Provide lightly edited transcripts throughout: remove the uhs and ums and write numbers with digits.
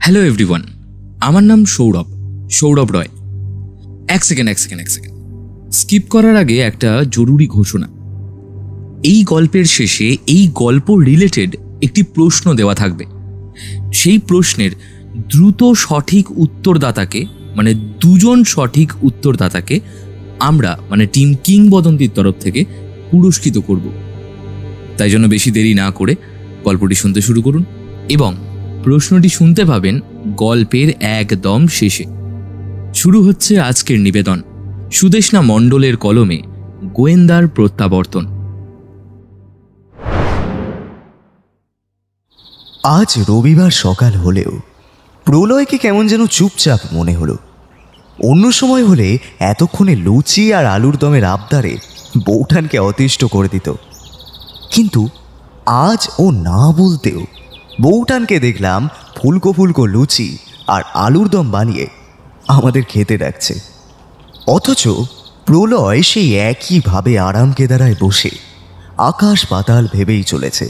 Hello everyone, আমার নাম সৌরভ রয়। এক সেকেন্ড। স্কিপ করার আগে একটা জরুরি ঘোষণা। এই গল্পের শেষে এই গল্প রিলেটেড একটি প্রশ্ন দেওয়া থাকবে। সেই প্রশ্নের দ্রুত সঠিক উত্তরদাতাকে, মানে দুজন সঠিক উত্তরদাতাকে আমরা টিম কিংবদন্তির তরফ থেকে পুরস্কৃত করব। তাই জন্য বেশি দেরি না করে গল্পটি শুনতে শুরু করুন এবং প্রশ্নটি শুনতে পাবেন গল্পের একদম শেষে। শুরু হচ্ছে আজকের নিবেদন, সুদেষ্ণা মণ্ডলের কলমে গোয়েন্দার প্রত্যাবর্তন। আজ রবিবার সকাল হলেও প্রলয়কে কেমন যেন চুপচাপ মনে হলো। অন্য সময় হলে এতক্ষণে লুচি আর আলুর দমের আবদারে বউঠানকে অতিষ্ঠ করে দিত, কিন্তু আজ ও না বলতেও বউঠানকে দেখলাম ফুলকো ফুলকো লুচি আর আলুর দম বানিয়ে আমাদের খেতে ডাকছে। অথচ প্রলয় সেই একইভাবে আরাম কেদারায় বসে আকাশ পাতাল ভেবেই চলেছে।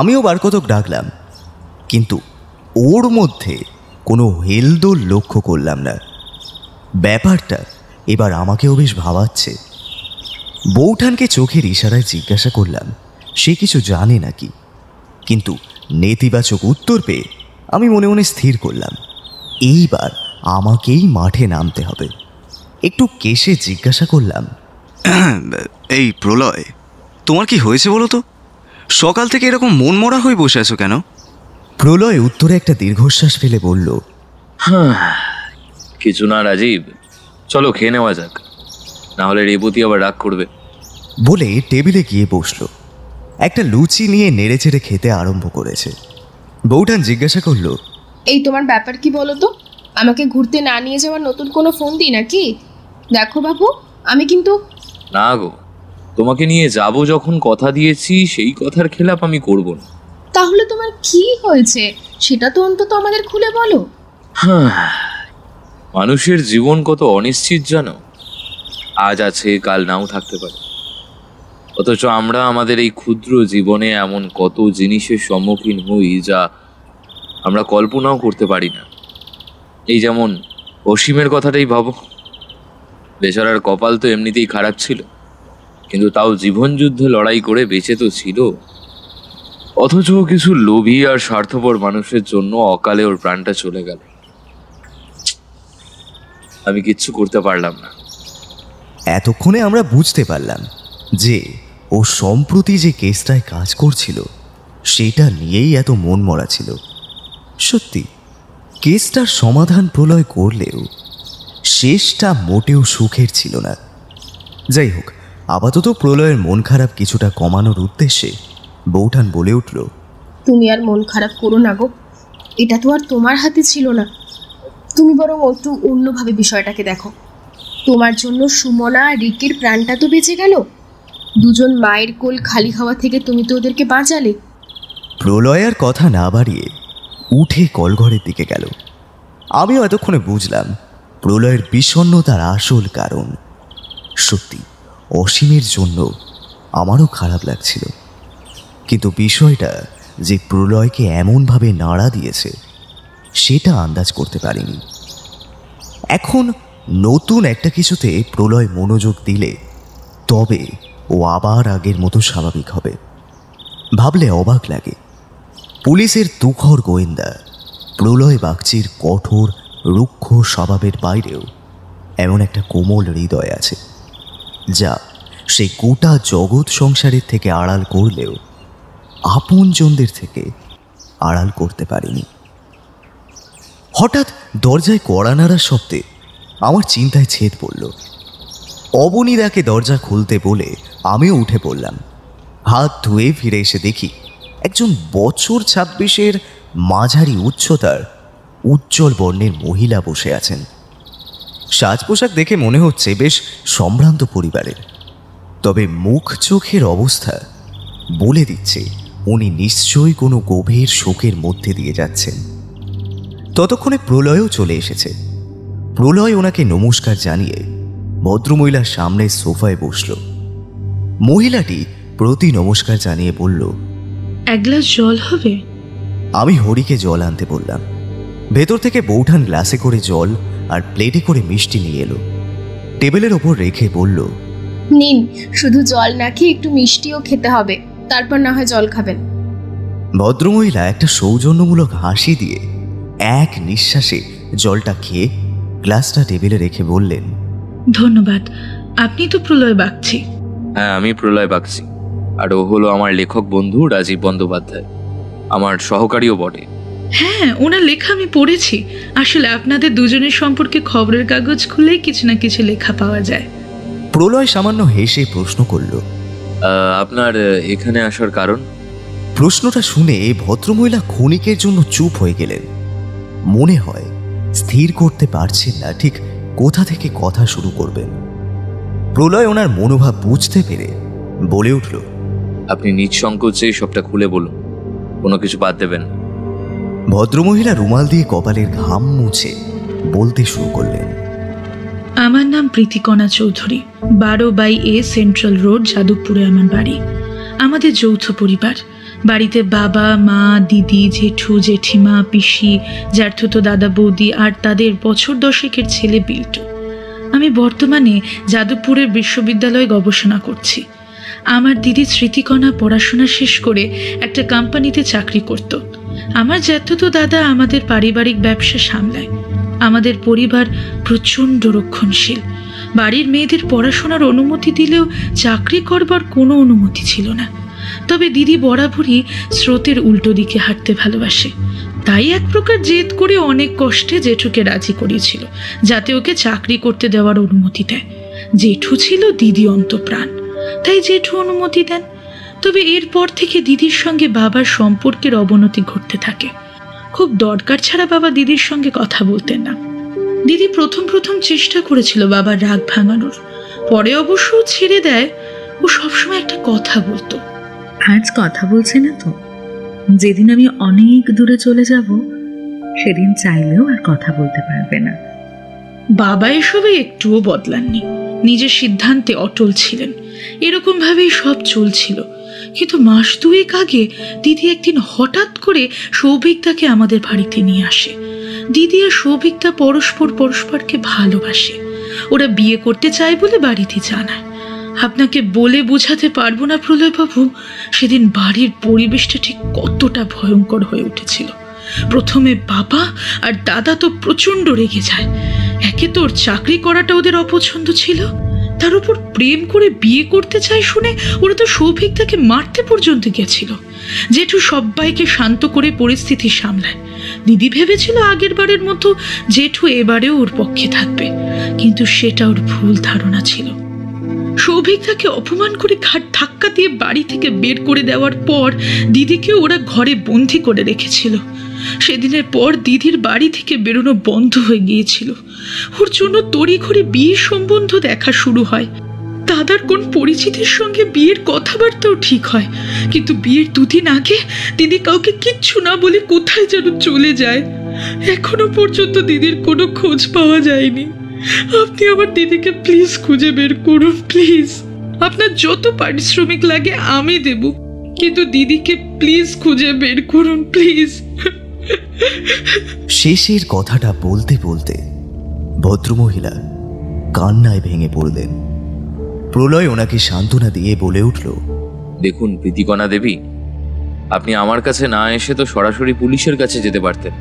আমিও বার কতক ডাকলাম, কিন্তু ওর মধ্যে কোনো হেলদোল লক্ষ্য করলাম না। ব্যাপারটা এবার আমাকেও বেশ ভাবাচ্ছে। বউঠানকে চোখের ইশারায় জিজ্ঞাসা করলাম সে কিছু জানে নাকি, কিন্তু নেতিবাচক উত্তর পেয়ে আমি মনে মনে স্থির করলাম এইবার আমাকেই মাঠে নামতে হবে। একটু কেশে জিজ্ঞাসা করলাম, এই প্রলয়, তোমার কি হয়েছে বলো তো? সকাল থেকে এরকম মন মরা হয়ে বসে আছো কেন? প্রলয় উত্তরে একটা দীর্ঘশ্বাস ফেলে বলল, কিছু না রাজীব, চলো খেয়ে নেওয়া যাক, না হলে রেবতী আবার রাগ করবে। বলে টেবিলে গিয়ে বসলো। একটা লুচি নিয়ে নেড়ে চেড়ে খেতে আরম্ভ করেছে। বউঠান জিজ্ঞাসা করলো, এই তোমার ব্যাপার কি বলো তো? আমাকে ঘুরতে না নিয়ে যাওয়ার নতুন কোনো ফোন দিই নাকি? দেখো বাবু, আমি কিন্তু না গো, তোমাকে নিয়ে যাব যখন কথা দিয়েছি সেই কথার খেলাপ আমি করব না। তাহলে তোমার কি হয়েছে সেটা তো অন্তত আমাদের খুলে বলো। মানুষের জীবন কত অনিশ্চিত জানো, আজ আছে কাল নাও থাকতে পারে। অথচ আমরা আমাদের এই ক্ষুদ্র জীবনে এমন কত জিনিসের সম্মুখীন হই যা আমরা কল্পনাও করতে পারি না। এই যেমন অসীমের কথাটাই ভাবো, বেচারার কপাল তো এমনিতেই খারাপ ছিল, কিন্তু তাও জীবন যুদ্ধে লড়াই করে বেঁচে তো ছিল। অথচ কিছু লোভী আর স্বার্থপর মানুষের জন্য অকালে ওর প্রাণটা চলে গেল। আমি কিচ্ছু করতে পারলাম না। এতক্ষণে আমরা বুঝতে পারলাম যে ও সম্প্রতি যে কেসটায় কাজ করছিল সেটা নিয়েই এত মন মরা ছিল। সত্যি কেসটার সমাধান প্রলয় করলেও শেষটা মোটেও সুখের ছিল না। যাই হোক, আপাতত প্রলয়ের মন খারাপ কিছুটা কমানোর উদ্দেশ্যে বউঠান বলে উঠল, তুমি আর মন খারাপ করো না গো, এটা তো আর তোমার হাতে ছিল না। তুমি বরং একটু অন্যভাবে বিষয়টাকে দেখো। তোমার জন্য সুমনা আর রিকির প্রাণটা তো বেঁচে গেল। দুজন মায়ের কোল খালি হওয়া থেকে তুমি তো ওদেরকে বাঁচালে। প্রলয়ের কথা না বাড়িয়ে উঠে কলঘরের দিকে গেল। আমিও এতক্ষণে বুঝলাম প্রলয়ের বিষণ্ণতার আসল কারণ। সত্যি অসীমের জন্য আমারও খারাপ লাগছিল, কিন্তু বিষয়টা যে প্রলয়কে এমনভাবে নাড়া দিয়েছে সেটা আন্দাজ করতে পারিনি। এখন নতুন একটা কিছুতে প্রলয় মনোযোগ দিলে তবে ও আবার আগের মতো স্বাভাবিক হবে। ভাবলে অবাক লাগে, পুলিশের তুখর গোয়েন্দা প্রলয় বাগচির কঠোর রুক্ষ স্বভাবের বাইরেও এমন একটা কোমল হৃদয় আছে যা সে গোটা জগৎ সংসারের থেকে আড়াল করলেও আপনজনদের থেকে আড়াল করতে পারেনি। হঠাৎ দরজায় কড়া নাড়ার শব্দে আমার চিন্তায় ছেদ পড়ল। অবনীদাকে দরজা খুলতে বলে আমিও উঠে পড়লাম। হাত ধুয়ে ফিরে এসে দেখি একজন বছর 26-এর মাঝারি উচ্চতার উজ্জ্বল বর্ণের মহিলা বসে আছেন। সাজ পোশাক দেখে মনে হচ্ছে বেশ সম্ভ্রান্ত পরিবারের, তবে মুখ চোখের অবস্থা বলে দিচ্ছে উনি নিশ্চয়ই কোনো গভীর শোকের মধ্যে দিয়ে যাচ্ছেন। ততক্ষণে প্রলয়ও চলে এসেছে। প্রলয় ওনাকে নমস্কার জানিয়ে ভদ্রমহিলার সামনে সোফায় বসল। মহিলাটি প্রতি নমস্কার জানিয়ে বলল, এক গ্লাস জল হবে? আমি হরিকে জল আনতে বললাম। ভেতর থেকে বৌঠান গ্লাসে করে জল আর প্লেটে করে মিষ্টি নিয়ে এলো। টেবিলের ওপর রেখে বলল, নিন, শুধু জল না খেয়ে একটু মিষ্টিও খেতে হবে, তারপর না হয় জল খাবেন। ভদ্রমহিলা একটা সৌজন্যমূলক হাসি দিয়ে এক নিঃশ্বাসে জলটা খেয়ে গ্লাসটা টেবিলে রেখে বললেন, ধন্যবাদ। আপনি তো প্রলয় বাগচি। হ্যাঁ, আমি প্রলয় বাগচি, আর ও হলো আমার লেখক বন্ধু রাজীব বন্দ্যোপাধ্যায়, আমার সহকারীও বটে। হ্যাঁ, ওনার লেখা আমি পড়েছি। আসলে আপনাদের দুজনের সম্পর্কে খবরের কাগজ খুলেই কিছু না কিছু লেখা পাওয়া যায়। প্রলয় সামান্য হেসে প্রশ্ন করল, আপনার এখানে আসার কারণ? প্রশ্নটা শুনে ভদ্রমহিলা ক্ষণিকের জন্য চুপ হয়ে গেলেন। মনে হয় স্থির করতে পারছেন না ঠিক কোথা থেকে কথা শুরু করবেন। প্রলয় ওনার মনোভাব বুঝতে পেরে বলে উঠল, আপনি নিঃসংকোচে সবটা খুলে বলুন, কোনো কিছু বাদ দেবেন না। ভদ্রমহিলা রুমাল দিয়ে কপালের ঘাম মুছে বলতে শুরু করলেন, আমার নাম Pritikana Chowdhury, 12/A central road, যাদবপুরে আমার বাড়ি। আমাদের যৌথ পরিবার। বাড়িতে বাবা, মা, দিদি, জেঠু, জেঠিমা, পিসি, জ্যাঠতো দাদা, বৌদি আর তাদের বছর 10-এর ছেলে বিল্টু। আমি বর্তমানে যাদবপুরের বিশ্ববিদ্যালয়ে গবেষণা করছি। আমার দিদি স্মৃতিকণা পড়াশোনা শেষ করে একটা কোম্পানিতে চাকরি করত। আমার জ্যাঠতো দাদা আমাদের পারিবারিক ব্যবসা সামলায়। আমাদের পরিবার প্রচণ্ড রক্ষণশীল। বাড়ির মেয়েদের পড়াশোনার অনুমতি দিলেও চাকরি করবার কোনো অনুমতি ছিল না। তবে দিদি বরাবরই স্রোতের উল্টো দিকে হাঁটতে ভালোবাসে। তাই এক প্রকার জেদ করে অনেক কষ্টে জেঠুকে রাজি করিয়েছিল যাতে ওকে চাকরি করতে দেওয়ার অনুমতি দেয়। জেঠু ছিল দিদি অন্তঃপ্রাণ, তাই জেঠু অনুমতি দেন। তবে এরপর থেকে দিদির সঙ্গে বাবার সম্পর্কের অবনতি ঘটতে থাকে। খুব দরকার ছাড়া বাবা দিদির সঙ্গে কথা বলতেন না। দিদি প্রথম চেষ্টা করেছিল বাবার রাগ ভাঙানোর, পরে অবশ্য ছেড়ে দেয়। ও সবসময় একটা কথা বলতো, আজ কথা বলছে না তো, যেদিন আমি অনেক দূরে চলে যাব সেদিন চাইলেও আর কথা বলতে পারবে না। বাবা এসবে একটুও বদলাননি, নিজের সিদ্ধান্তে অটল ছিলেন। এরকম ভাবেই সব চলছিল। কিন্তু মাস 2 আগে দিদি একদিন হঠাৎ করে সৌভিকদাকে আমাদের বাড়িতে নিয়ে আসে। দিদি আর সৌভিকদা পরস্পরকে ভালোবাসে। ওরা বিয়ে করতে চায় বলে বাড়িতে জানায়। আপনাকে বলে বোঝাতে পারবো না প্রলয়বাবু, সেদিন বাড়ির পরিবেশটা ঠিক কতটা ভয়ঙ্কর হয়ে উঠেছিল। প্রথমে বাবা আর দাদা তো প্রচণ্ড রেগে যায়। একে তো ওর চাকরি করাটা ওদের অপছন্দ ছিল, তার উপর প্রেম করে বিয়ে করতে চায় শুনে ওরা তো সৌভিকদাকে মারতে পর্যন্ত গেছিল। জেঠু সবাইকে শান্ত করে পরিস্থিতি সামলায়। দিদি ভেবেছিল আগের বারের মতো জেঠু এবারেও ওর পক্ষে থাকবে, কিন্তু সেটা ওর ভুল ধারণা ছিল। সৌভিকদাকে অপমান করে ঘাট ধাক্কা দিয়ে বাড়ি থেকে বের করে দেওয়ার পর দিদিকে ওরা ঘরে বন্দি করে রেখেছিল। সেদিনের পর দিদির বাড়ি থেকে বেরোনো বন্ধ হয়ে গিয়েছিল। ওর জন্য তড়িঘড়ি বিয়ের সম্বন্ধ দেখা শুরু হয়। দাদার কোন পরিচিতির সঙ্গে বিয়ের কথাবার্তাও ঠিক হয়, কিন্তু বিয়ের 2 দিন আগে দিদি কাউকে কিচ্ছু না বলে কোথায় যেন চলে যায়। এখনো পর্যন্ত দিদির কোনো খোঁজ পাওয়া যায়নি। আপনি আমার দিদিকে প্লিজ খুঁজে বের করুন, প্লিজ। আপনার যত পারিশ্রমিক লাগে আমি দেব, কিন্তু দিদিকে প্লিজ খুঁজে বের করুন, প্লিজ। শেষের কথাটা বলতে বলতে ভদ্রমহিলা কান্নায় ভেঙে পড়লেন। প্রলয় ওনাকে সান্ত্বনা দিয়ে বলে উঠল, দেখুন প্রীতিকণা দেবী, আপনি আমার কাছে না এসে তো সরাসরি পুলিশের কাছে যেতে পারতেন,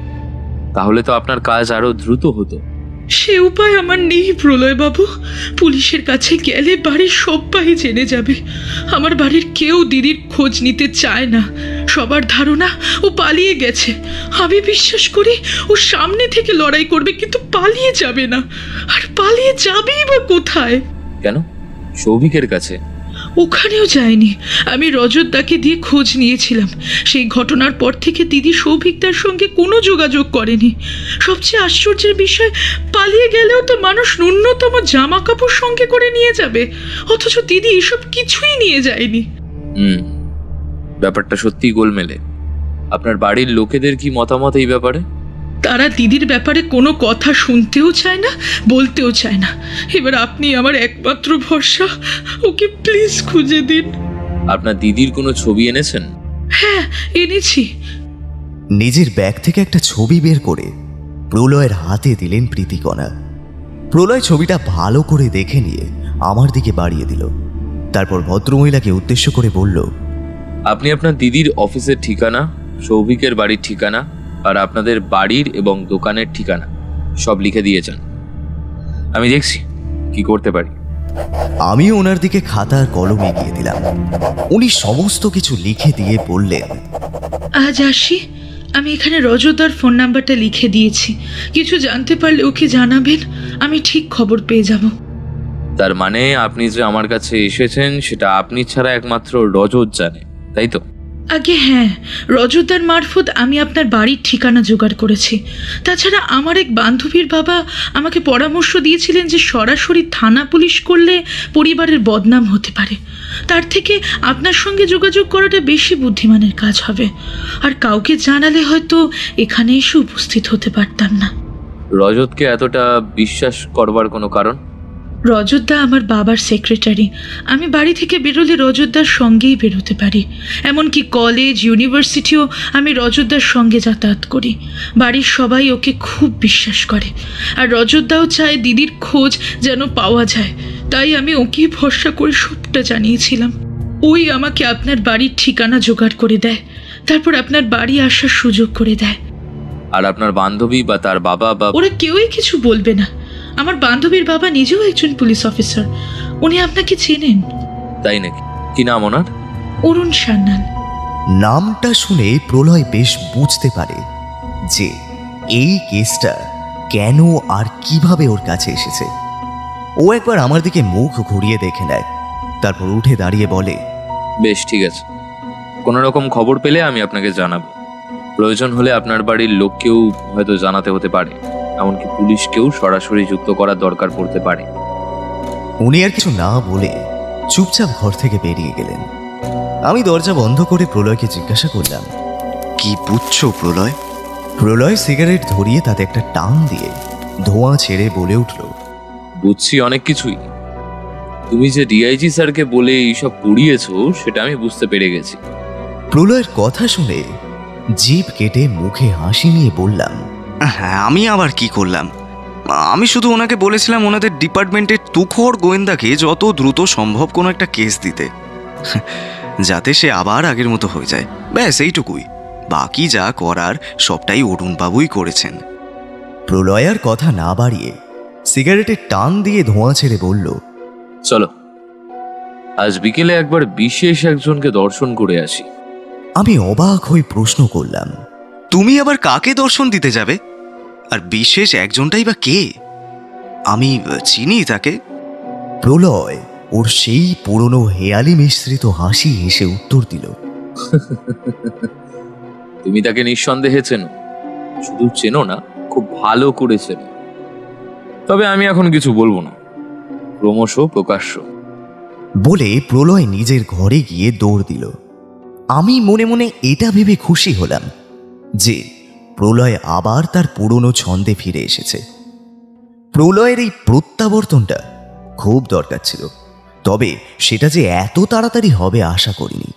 তাহলে তো আপনার কাজ আরো দ্রুত হতো। সে উপায় আমার নেই প্রলয়বাবু। পুলিশের কাছে গেলে বাড়ির সবাই জেনে যাবে। আমার বাড়ির কেউ দিদির খোঁজ নিতে চায় না। সবার ধারণা ও পালিয়ে গেছে। আমি বিশ্বাস করি ও সামনে থেকে লড়াই করবে, কিন্তু পালিয়ে যাবে না। আর পালিয়ে যাবেই বা কোথায়? কেন? সৌভিকের কাছে? ওখানেও যায়নি। আমি রজতদাকে দিয়ে খোঁজ নিয়েছিলাম। সেই ঘটনার পর থেকে দিদি সৌভিকদার সঙ্গে কোনো যোগাযোগ করেনি। সবচেয়ে আশ্চর্যের বিষয়, পালিয়ে গেলেও তো মানুষ ন্যূনতম জামা কাপড় সঙ্গে করে নিয়ে যাবে, অথচ দিদি এসব কিছুই নিয়ে যায়নি। ব্যাপারটা সত্যিই গোলমেলে। আপনার বাড়ির লোকেদের কি মতামত এই ব্যাপারে? তারা দিদির ব্যাপারে কোনো কথা শুনতেও চায় না, বলতেও চায় না। এবার আপনি আমার একমাত্র ভরসা, ওকে প্লিজ খুঁজে দিন। আপনার দিদির কোনো ছবি এনেছেন? হ্যাঁ, এনেছি। নিজের ব্যাগ থেকে একটা ছবি বের করে প্রলয়ের হাতে দিলেন প্রীতিকণা। প্রলয় ছবিটা ভালো করে দেখে নিয়ে আমার দিকে বাড়িয়ে দিল। তারপর ভদ্রমহিলাকে উদ্দেশ্য করে বলল, আপনি আপনার দিদির অফিসের ঠিকানা, সৌভিকের বাড়ির ঠিকানা আর আপনাদের বাড়ির এবং দোকানের ঠিকানা সব লিখে দিয়েছেন। আমি দেখছি কি করতে পারি। আমি ওনার দিকে খাতা আর কলম এগিয়ে দিলাম। উনি সমস্ত কিছু লিখে দিয়ে বললেন, আজ আসি। আমি এখানে রজতদার ফোন নাম্বারটা লিখে দিয়েছি। কিছু জানতে পারলে ওকে জানাবেন, আমি ঠিক খবর পেয়ে যাব। তার মানে আপনি যে আমার কাছে এসেছেন সেটা আপনি ছাড়া একমাত্র রজত জানে, তাই তো? আগে হ্যাঁ, রজতদার মারফত আমি আপনার বাড়ির ঠিকানা জোগাড় করেছি। তাছাড়া আমার এক বান্ধবীর বাবা আমাকে পরামর্শ দিয়েছিলেন যে সরাসরি থানা পুলিশ করলে পরিবারের বদনাম হতে পারে। তার থেকে আপনার সঙ্গে যোগাযোগ করাটা বেশি বুদ্ধিমানের কাজ হবে। আর কাউকে জানালে হয়তো এখানে এসে উপস্থিত হতে পারতাম না। রজতকে এতটা বিশ্বাস করবার কোনো কারণ? রজতদা আমার বাবার সেক্রেটারি। আমি বাড়ি থেকে বেরোলে রজতদার সঙ্গেই বেরোতে পারি। এমনকি কলেজ, ইউনিভার্সিটিও আমি রজতদার সঙ্গে যাতায়াত করি। বাড়ির সবাই ওকে খুব বিশ্বাস করে। আর রজতদাও চায় দিদির খোঁজ যেন পাওয়া যায়। তাই আমি ওকে ভরসা করে সবটা জানিয়েছিলাম। ওই আমাকে আপনার বাড়ির ঠিকানা জোগাড় করে দেয়, তারপর আপনার বাড়ি আসার সুযোগ করে দেয়। আর আপনার বান্ধবী বা তার বাবা বা ওরা কেউই কিছু বলবে না। আমার বান্ধবীর বাবা নিজেও একজন পুলিশ অফিসার। উনি আপনাকে চেনেন। তাই নাকি? কি নাম ওনার? অরুণ সান্যাল। নামটা শুনে প্রলয় বেশ বুঝতে পারে যে এই কেসটা কেন আর কিভাবে ওর কাছে এসেছে। ও একবার আমার দিকে মুখ ঘুরিয়ে দেখে নেয়, তারপর উঠে দাঁড়িয়ে বলে, বেশ, ঠিক আছে। কোনো রকম খবর পেলে আমি আপনাকে জানাবো। প্রয়োজন হলে আপনার বাড়ির লোককেও হয়তো জানাতে হতে পারে, এমনকি পুলিশকেও সরাসরি যুক্ত করার দরকার পড়তে পারে। উনি আর কিছু না বলে চুপচাপ ঘর থেকে বেরিয়ে গেলেন। আমি দরজা বন্ধ করে প্রলয়কে জিজ্ঞাসা করলাম, কি বুঝছো প্রলয়? প্রলয় সিগারেট ধরিয়ে তাতে একটা টান দিয়ে ধোঁয়া ছেড়ে বলে উঠল, বুঝছি অনেক কিছুই। তুমি যে ডিআইজি স্যারকে বলে এইসব পড়িয়েছো সেটা আমি বুঝতে পেরে গেছি। প্রলয়ের কথা শুনে জিভ কেটে মুখে হাসি নিয়ে বললাম, হ্যাঁ, আমি আবার কি করলাম? আমি শুধু ওনাকে বলেছিলাম ওনাদের ডিপার্টমেন্টের তুখোড় গোয়েন্দাকে যত দ্রুত সম্ভব কোনো একটা কেস দিতে, যাতে সে আবার আগের মতো হয়ে যায়। ব্যাস এইটুকুই। বাকি যা করার সবটাই অরুণবাবুই করেছেন। প্রলয় আর কথা না বাড়িয়ে সিগারেটের টান দিয়ে ধোঁয়া ছেড়ে বলল, চলো আজ বিকেলে একবার বিশেষ একজনকে দর্শন করে আসি। আমি অবাক হয়ে প্রশ্ন করলাম, তুমি আবার কাকে দর্শন দিতে যাবে? আর বিশেষ একজনটাই বা কে? আমি চিনি তাকে। প্রলয় ওর সেই পুরনো হেয়ালি মিশ্রিত হাসি হেসে উত্তর দিল, তুমি তাকে নিঃসন্দেহে চেনো, শুধু চেনো না, খুব ভালো করে চেনো। তবে আমি এখন কিছু বলবো না, ক্রমশ প্রকাশ্য। বলে প্রলয় নিজের ঘরে গিয়ে দৌড় দিল। আমি মনে মনে এটা ভেবে খুশি হলাম যে প্রলয় আবার তার পুরনো ছন্দে ফিরে এসেছে। প্রলয়ের এই প্রত্যাবর্তনটা খুব দরকার ছিল, তবে সেটা যে এত তাড়াতাড়ি হবে আশা করিনি।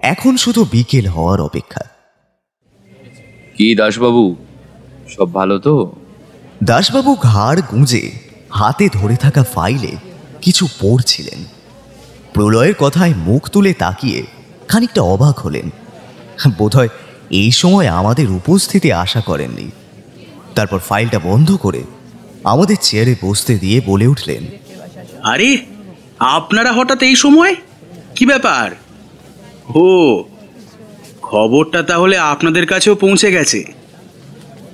এখন শুধু বিকেল হওয়ার অপেক্ষা। কি দাসবাবু, সব ভালো তো? দাসবাবু ঘাড় গুঁজে হাতে ধরে থাকা ফাইলে কিছু পড়ছিলেন। প্রলয়ের কথায় মুখ তুলে তাকিয়ে খানিকটা অবাক হলেন। বোধহয় এই সময় আমাদের উপস্থিতি আশা করেননি। তারপর ফাইলটা বন্ধ করে আমাদের চেয়ারে বসতে দিয়ে বলে উঠলেন, আরে আপনারা হঠাৎ এই সময়? কি ব্যাপার? ও, খবরটা তাহলে আপনাদের কাছেও পৌঁছে গেছে।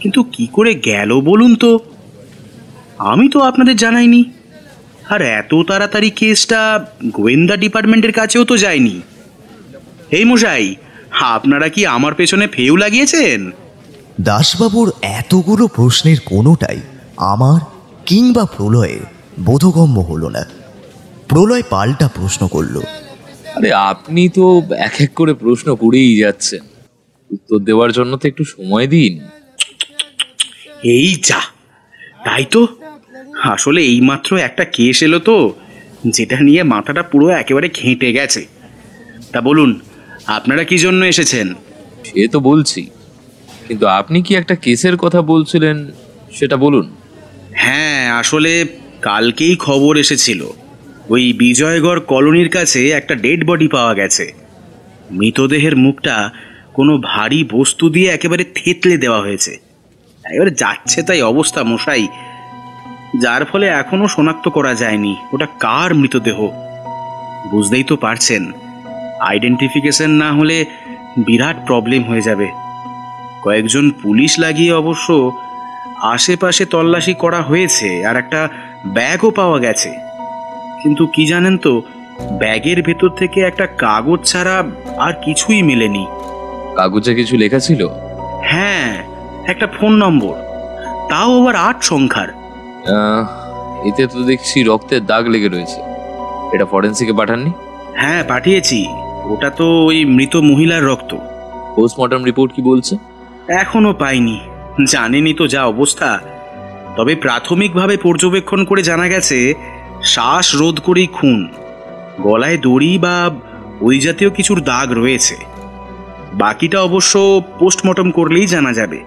কিন্তু কি করে গেল বলুন তো? আমি তো আপনাদের জানাইনি। আর এত তাড়াতাড়ি কেসটা গোয়েন্দা ডিপার্টমেন্টের কাছেও তো যায়নি। এই মশাই, আপনারা কি আমার পেছনে ফেউ লাগিয়েছেন? দাসবাবুর এতগুলো প্রশ্নের কোনোটাই আমার কিংবা প্রলয়ের বোধগম্য হলো না। প্রলয় পাল্টা প্রশ্ন করল, আরে আপনি তো এক এক করে প্রশ্ন করেই যাচ্ছেন, উত্তর দেওয়ার জন্য তো একটু সময় দিন। এই যা, তাই তো। আসলে এইমাত্র একটা কেস এলো তো, যেটা নিয়ে মাথাটা পুরো একেবারে ঘেঁটে গেছে। তা বলুন, আপনারা কি জন্য এসেছেন? সে তো বলছি, কিন্তু আপনি কি একটা কেসের কথা বলছিলেন, সেটা বলুন। হ্যাঁ, আসলে কালকেই খবর এসেছিল ওই বিজয়গড় কলোনির কাছে একটা ডেড বডি পাওয়া গেছে। মৃতদেহের মুখটা কোনো ভারী বস্তু দিয়ে একেবারে থেতলে দেওয়া হয়েছে। একেবারে যাচ্ছে তাই অবস্থা মশাই, যার ফলে এখনো শনাক্ত করা যায়নি ওটা কার মৃতদেহ। বুঝতেই তো পারছেন, আইডেন্টিফিকেশন না হলে বিরাট প্রবলেম হয়ে যাবে। কয়েকজন পুলিশ লাগিয়ে অবশ্য আশেপাশে তল্লাশি করা হয়েছে, আর একটা ব্যাগও পাওয়া গেছে। কিন্তু কি জানেন তো, ব্যাগের ভেতর থেকে একটা কাগজ ছাড়া আর কিছুই মেলেনি। কাগজে কিছু লেখা ছিল? হ্যাঁ, একটা ফোন নম্বর, তাও আবার 8 সংখ্যার। এতে তো দেখছি রক্তের দাগ লেগে রয়েছে। এটা ফরেন্সিকে পাঠাননি? হ্যাঁ, পাঠিয়েছি। ওটা তো ওই মৃত মহিলার রক্ত। পোস্টমর্টম রিপোর্ট কি বলছে? এখনো পাইনি, জানেনই তো যা অবস্থা। তবে প্রাথমিকভাবে পর্যবেক্ষণ করে জানা গেছে শ্বাস রোধ করেই খুন। গলায় দড়ি বা ওই জাতীয় কিছুর দাগ রয়েছে। বাকিটা অবশ্য পোস্টমর্টম করলেই জানা যাবে।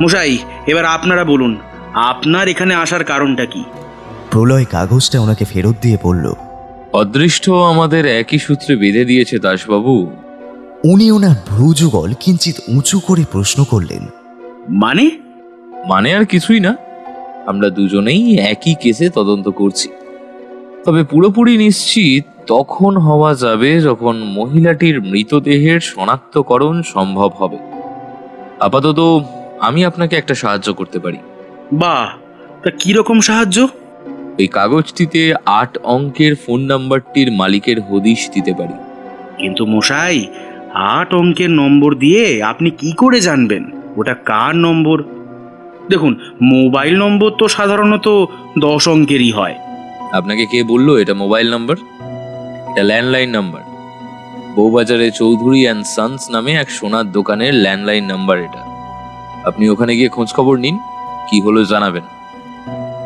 মশাই, এবার আপনারা বলুন, আপনার এখানে আসার কারণটা কি? প্রলয় কাগজটা ওনাকে ফেরত দিয়ে বলল, অদৃষ্ট আমাদের একই সূত্রে বেঁধে দিয়েছে দাসবাবু। উনি ওনার ভ্রুযুগল কিঞ্চিত উঁচু করে প্রশ্ন করলেন, মানে আর কিছুই না, আমরা দুজনেই একই কেসে তদন্ত করছি। তবে পুরোপুরি নিশ্চিত তখন হওয়া যাবে যখন মহিলাটির মৃতদেহের শনাক্তকরণ সম্ভব হবে। আপাতত আমি আপনাকে একটা সাহায্য করতে পারি। বাহ, তা কিরকম সাহায্য? ওই কাগজটিতে 8 অঙ্কের ফোন নাম্বারটির মালিকের হদিশ দিতে পারি। কিন্তু মশাই, 8 অঙ্কের নম্বর দিয়ে আপনি কি করে জানবেন ওটা কার নম্বর? দেখুন, মোবাইল নম্বর তো সাধারণত 10 অঙ্কেরই হয়। আপনাকে কে বললো এটা মোবাইল নাম্বার? এটা ল্যান্ডলাইন নাম্বার। বউবাজারে চৌধুরী অ্যান্ড সন্স নামে এক সোনার দোকানের ল্যান্ডলাইন নাম্বার এটা। আপনি ওখানে গিয়ে খোঁজ খবর নিন, কি হলো জানাবেন।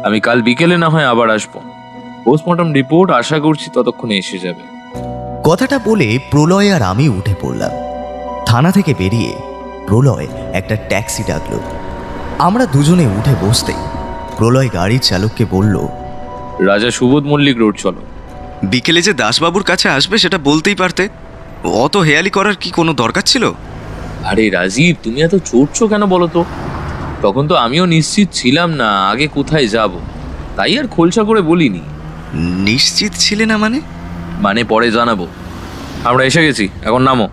আমি কাল বিকেলে না হয় আবার আসবো। পোস্টমর্টম রিপোর্ট আশা করছি ততক্ষণে এসে যাবে। কথাটা বলে প্রলয় আর আমি উঠে পড়লাম। থানা থেকে বেরিয়ে প্রলয় একটা ট্যাক্সি ডাকল। আমরা দুজনে উঠে বসতেই প্রলয় গাড়ির চালককে বলল, রাজা সুবোধ মল্লিক রোড চলো। বিকেলে যে দাসবাবুর কাছে আসবে সেটা বলতেই পারতে। অত হেয়ালি করার কি কোনো দরকার ছিল? আরে রাজীব, তুমি এত চড়ছো কেন বলো তো? তখন তো আমিও নিশ্চিত ছিলাম না আগে কোথায় যাব, তাই আর খোলসা করে বলিনি। নিশ্চিত ছিলে না মানে পরে জানাবো। আমরা এসে গেছি, এখন নামো।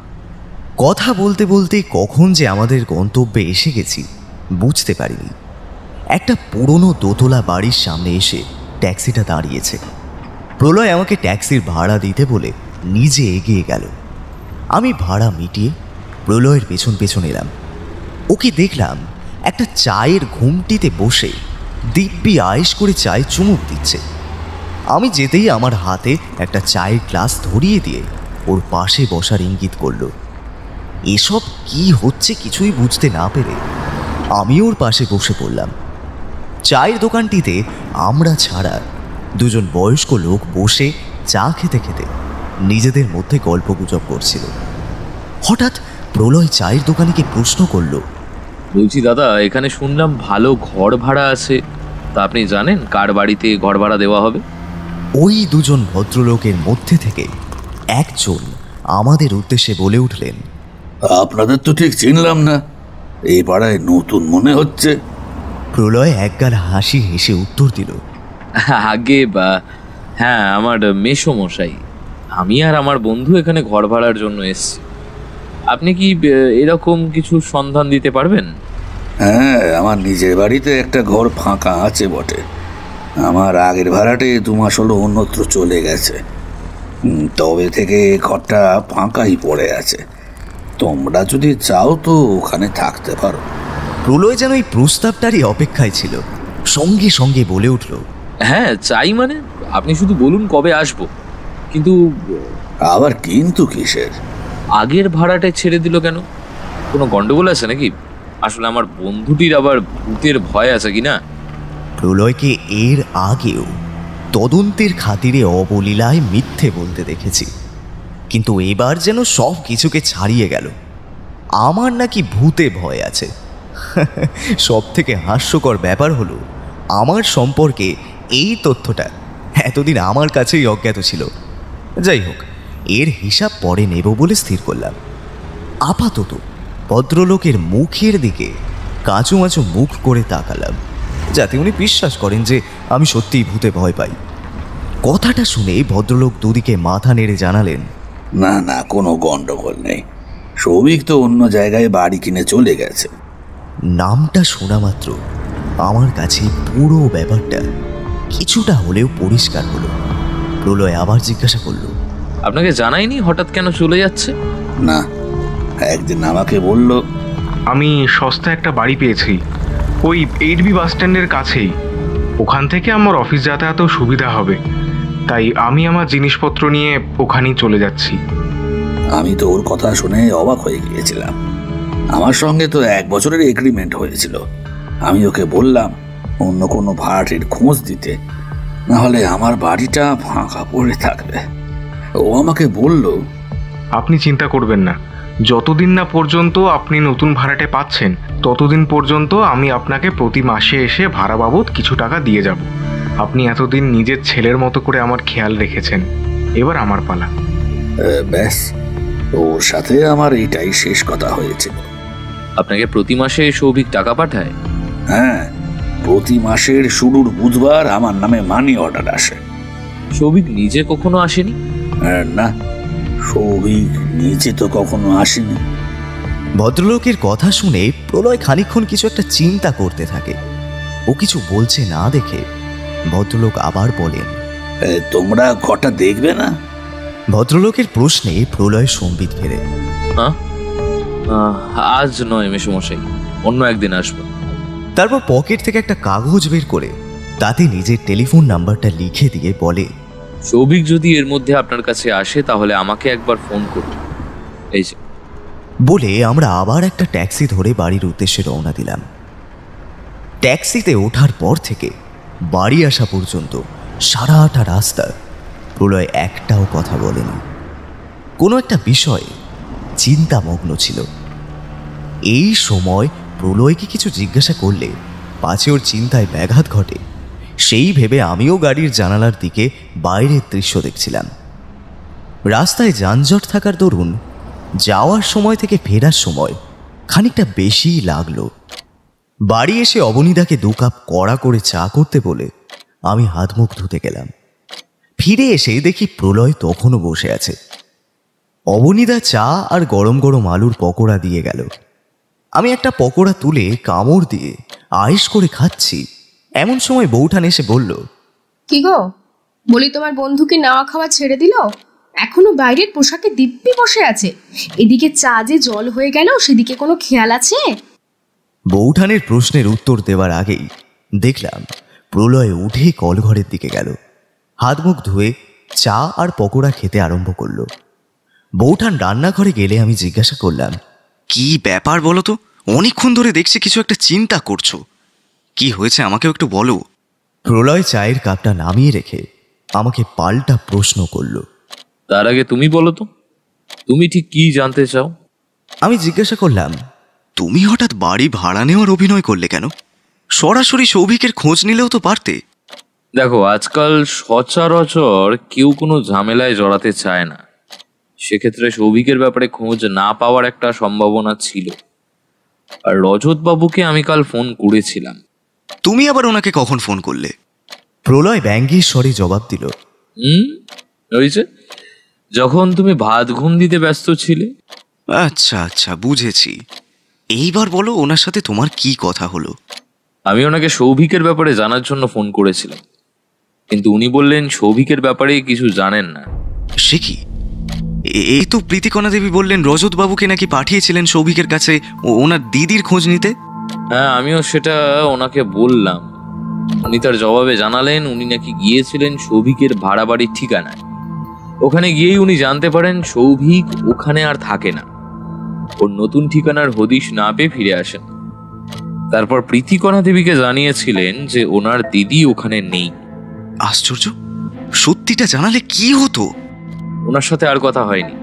কথা বলতে বলতে কখন যে আমাদের গন্তব্যে এসে গেছি বুঝতে পারিনি। একটা পুরনো দোতলা বাড়ির সামনে এসে ট্যাক্সিটা দাঁড়িয়েছে। প্রলয় আমাকে ট্যাক্সির ভাড়া দিতে বলে নিজে এগিয়ে গেল। আমি ভাড়া মিটিয়ে প্রলয়ের পেছন পেছন এলাম। ওকে দেখলাম একটা চায়ের ঘুমটিতে বসে দিব্যি আয়েশ করে চায়ে চুমুক দিচ্ছে। আমি যেতেই আমার হাতে একটা চায়ের গ্লাস ধরিয়ে দিয়ে ওর পাশে বসার ইঙ্গিত করল। এসব কি হচ্ছে কিছুই বুঝতে না পেরে আমি ওর পাশে বসে পড়লাম। চায়ের দোকানটিতে আমরা ছাড়া দুজন বয়স্ক লোক বসে চা খেতে খেতে নিজেদের মধ্যে গল্পগুজব করছিল। হঠাৎ প্রলয় চায়ের দোকানিকে প্রশ্ন করল, বলছি দাদা, এখানে শুনলাম ভালো ঘর ভাড়া আছে, তা আপনি জানেন কার বাড়িতে ঘর ভাড়া দেওয়া হবে? ওই দুজন ভদ্রলোকের মধ্যে থেকে একজন আমাদের উদ্দেশ্যে বলে উঠলেন, আপনাদের তো ঠিক চিনলাম না, এই পাড়ায় নতুন মনে হচ্ছে। প্রলয় একগাল হাসি হেসে উত্তর দিল, আগে হ্যাঁ, আমার মেসো মশাই। আমি আর আমার বন্ধু এখানে ঘর ভাড়ার জন্য এসেছি। আপনি কি এরকম কিছু সন্ধান দিতে পারবেন? হ্যাঁ, আমার নিজের বাড়িতে একটা ঘর ফাঁকা আছে বটে। আমার আগের ভাড়াটে 2 মাস হলো অন্যত্র চলে গেছে, তবে থেকে ঘরটা ফাঁকাই পড়ে আছে। তোমরা যদি চাও তো ওখানে থাকতে পারো। প্রলয় যেন এই প্রস্তাবটারই অপেক্ষায় ছিল, সঙ্গে সঙ্গে বলে উঠল, হ্যাঁ চাই, মানে আপনি শুধু বলুন কবে আসবো। কিন্তু আবার কিন্তু কিসের? আগের ভাড়াটা ছেড়ে দিল কেন? কোনো গন্ডগোল আছে নাকি? আসলে আমার বন্ধুটির আবার ভূতের ভয় আছে কিনা। প্রলয়কে এর আগেও তদন্তের খাতিরে অবলীলায় মিথ্যে বলতে দেখেছি, কিন্তু এবার যেন সব কিছুকে ছাড়িয়ে গেল। আমার নাকি ভূতে ভয় আছে। সব থেকে হাস্যকর ব্যাপার হলো আমার সম্পর্কে এই তথ্যটা এতদিন আমার কাছেই অজ্ঞাত ছিল। যাই হোক, এর হিসাব পরে নেব বলে স্থির করলাম। আপাতত ভদ্রলোকের মুখের দিকে কাঁচুমাচু মুখ করে তাকালাম, যাতে উনি বিশ্বাস করেন যে আমি সত্যিই ভূতে ভয় পাই। কথাটা শুনে ভদ্রলোক দুদিকে মাথা নেড়ে জানালেন, না না, কোনো গন্ডগোল নেই। সৌভিক তো অন্য জায়গায় বাড়ি কিনে চলে গেছে। নামটা শোনা মাত্র আমার কাছে পুরো ব্যাপারটা কিছুটা হলেও পরিষ্কার হলো। প্রলয় আবার জিজ্ঞাসা করলো, আপনাকে জানাইনি হঠাৎ কেন চলে যাচ্ছে? না, একদিন আমাকে বলল, আমি সস্তা একটা বাড়ি পেয়েছি ওই 8B বাস স্ট্যান্ডের কাছেই। ওখান থেকে আমার অফিস যাতায়াতেও সুবিধা হবে, তাই আমি আমার জিনিসপত্র নিয়ে ওখানেই চলে যাচ্ছি। আমি তো ওর কথা শুনে অবাক হয়ে গিয়েছিলাম। আমার সঙ্গে তো 1 বছরের এগ্রিমেন্ট হয়েছিল। আমি ওকে বললাম অন্য কোনো ভাড়াটির খোঁজ দিতে, না হলে আমার বাড়িটা ফাঁকা পড়ে থাকবে। ও আমাকে বলল, আপনি চিন্তা করবেন না, যতদিন না পর্যন্ত আপনি নতুন ভাড়াটে পাচ্ছেন ততদিন পর্যন্ত আমি আপনাকে প্রতি মাসে এসে ভাড়া বাবদ কিছু টাকা দিয়ে যাব। আপনি এতদিন নিজের ছেলের মতো করে আমার খেয়াল রেখেছেন, এবার আমার পালা। ব্যাস, ওর সাথে আমার এটাই শেষ কথা হয়েছিল। আপনাকে প্রতি মাসে সৌভিক টাকা পাঠায়? হ্যাঁ, প্রতি মাসের শুরুর বুধবার আমার নামে মানি অর্ডার আসে। সৌভিক নিজে কখনো আসেনি? না, সৌভিক নিচে তো কখনো আসেনি। ভদ্রলোকের কথা শুনে প্রলয় খানিকক্ষণ কিছু একটা চিন্তা করতে থাকে। ও কিছু বলছে না দেখে ভদ্রলোক আবার বলেন, তোমরা ঘরটা দেখবে না? ভদ্রলোকের প্রশ্নে প্রলয় সম্বিত ফেরে, আজ নয় মেসোমশাই, অন্য একদিন আসবো। তারপর পকেট থেকে একটা কাগজ বের করে তাতে নিজের টেলিফোন নাম্বারটা লিখে দিয়ে বলে, সৌভিক যদি এর মধ্যে আপনার কাছে আসে তাহলে আমাকে একবার ফোন করুন। এই যে। বলে আমরা আবার একটা ট্যাক্সি ধরে বাড়ির উদ্দেশ্যে রওনা দিলাম। ট্যাক্সিতে ওঠার পর থেকে বাড়ি আসা পর্যন্ত সারাটা রাস্তা প্রলয় একটাও কথা বলেনি। কোনো একটা বিষয়ে চিন্তামগ্ন ছিল। এই সময় প্রলয়কে কিছু জিজ্ঞাসা করলে পাছে ওর চিন্তায় ব্যাঘাত ঘটে, সেই ভেবে আমিও গাড়ির জানালার দিকে বাইরের দৃশ্য দেখছিলাম। রাস্তায় যানজট থাকার দরুন যাওয়ার সময় থেকে ফেরার সময় খানিকটা বেশিই লাগলো। বাড়ি এসে অবনীদাকে 2 কাপ কড়া করে চা করতে বলে আমি হাত মুখ ধুতে গেলাম। ফিরে এসে দেখি প্রলয় তখনও বসে আছে। অবনীদা চা আর গরম গরম আলুর পকোড়া দিয়ে গেল। আমি একটা পকোড়া তুলে কামড় দিয়ে আয়েশ করে খাচ্ছি, এমন সময় বউঠান এসে বলল, কি গো, বলি তোমার বন্ধুকে নাওয়া খাওয়া ছেড়ে দিল? এখনো বাইরের পোশাকে দিব্যি বসে আছে। এদিকে চা যে জল হয়ে গেল, সেদিকে কোনো খেয়াল আছে? বউঠানের প্রশ্নের উত্তর দেওয়ার আগেই দেখলাম প্রলয় উঠে কলঘরের দিকে গেল। হাত মুখ ধুয়ে চা আর পকোড়া খেতে আরম্ভ করলো। বউঠান রান্নাঘরে গেলে আমি জিজ্ঞাসা করলাম, কি ব্যাপার বলো তো? অনেকক্ষণ ধরে দেখছি কিছু একটা চিন্তা করছো। কি হয়েছে আমাকেও একটু বলো। প্রলয় চায়ের কাপটা নামিয়ে রেখে আমাকে পাল্টা প্রশ্ন করলো। তার আগে তুমি বলো তো, তুমি ঠিক কি জানতে চাও? আমি জিজ্ঞাসা করলাম, তুমি হঠাৎ বাড়ি ভাড়া নেওয়ার অভিনয় করলে কেন? সরাসরি সৌভিকের খোঁজ নিলেও তো পারতে। দেখো, আজকাল সচরাচর কেউ কোনো ঝামেলায় জড়াতে চায় না। সেক্ষেত্রে সৌভিকের ব্যাপারে খোঁজ না পাওয়ার একটা সম্ভাবনা ছিল। আর রজত বাবুকে আমি কাল ফোন করেছিলাম। তুমি আবার ওনাকে কখন ফোন করলে? প্রলয় ব্যঙ্গের স্বরে জবাব দিল, হয়েছে, যখন তুমি ভাত ঘুম দিতে ব্যস্ত ছিলে। আচ্ছা আচ্ছা, বুঝেছি। এইবার বলো, ওনার সাথে তোমার কি কথা হলো? আমি ওনাকে সৌভিকের ব্যাপারে জানার জন্য ফোন করেছিলাম, কিন্তু উনি বললেন সৌভিকের ব্যাপারে কিছু জানেন না। সে কি? এই তো প্রীতিকণা দেবী বললেন রজত বাবুকে নাকি পাঠিয়েছিলেন সৌভিকের কাছে ওনার দিদির খোঁজ নিতে। হ্যাঁ, আমিও সেটা ওনাকে বললাম। উনি তার জবাবে জানালেন উনি নাকি গিয়েছিলেন সৌভিকের ভাড়া বাড়ির ঠিকানায়। ওখানে গিয়েই উনি জানতে পারেন সৌভিক ওখানে আর থাকে না। ওর নতুন ঠিকানার হদিশ না পেয়ে ফিরে আসেন। তারপর প্রীতিকণা দেবীকে জানিয়েছিলেন যে ওনার দিদি ওখানে নেই। আশ্চর্য, সত্যিটা জানালে কি হতো? ওনার সাথে আর কথা হয়নি।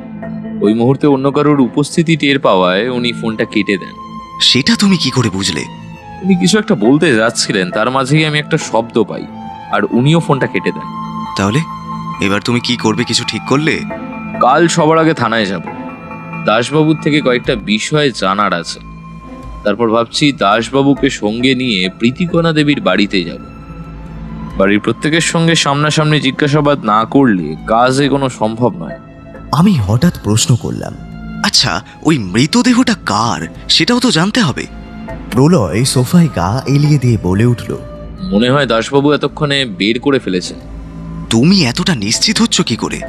ওই মুহূর্তে অন্য কারোর উপস্থিতি টের পাওয়ায় উনি ফোনটা কেটে দেন। সেটা তুমি কি করে বুঝলে? উনি কিছু একটা বলতে যাচ্ছিলেন, তার মাঝেই আমি একটা শব্দ পাই, আর উনিও ফোনটা কেটে দেন। তাহলে এবার তুমি কি করবে, কিছু ঠিক করলে? কাল সবার আগে থানায় যাব, দাসবাবুর থেকে কয়েকটা বিষয় জানার আছে। তারপর ভাবছি দাসবাবুকে সঙ্গে নিয়ে প্রীতিকণা দেবীর বাড়িতে যাব। বাড়ির প্রত্যেকের সঙ্গে সামনাসামনি জিজ্ঞাসাবাদ না করলে কাজ এগোনো সম্ভব নয়। আমি হঠাৎ প্রশ্ন করলাম, আচ্ছা, ওই মৃতদেহটা কার সেটাও তো জানতে হবে। প্রলয় সোফায় গা এলিয়ে দিয়ে বলে উঠল, মনে হয় দাসবাবু এতক্ষণে বের করে ফেলেছেন। তুমি এতটা নিশ্চিত হচ্ছ কি করে?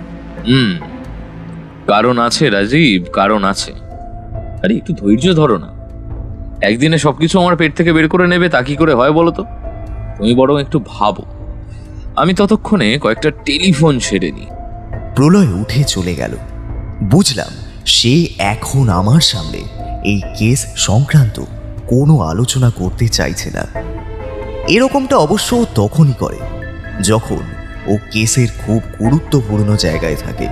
কারণ আছে রাজীব, কারণ আছে। আরে একটু ধৈর্য ধরো না, একদিনে সবকিছু আমার পেট থেকে বের করে নেবে তা কি করে হয় বলো তো? তুমি বরং একটু ভাবো। আমি ততক্ষণে কয়েকটা টেলিফোন ছেড়ে নিই। প্রলয় উঠে চলে গেল। বুঝলাম সে এখন আমার সামনে এই কেস সংক্রান্ত কোনো আলোচনা করতে চাইছে না। এরকমটা অবশ্য তখনই করে যখন ও কেসের খুব গুরুত্বপূর্ণ জায়গায় থাকে।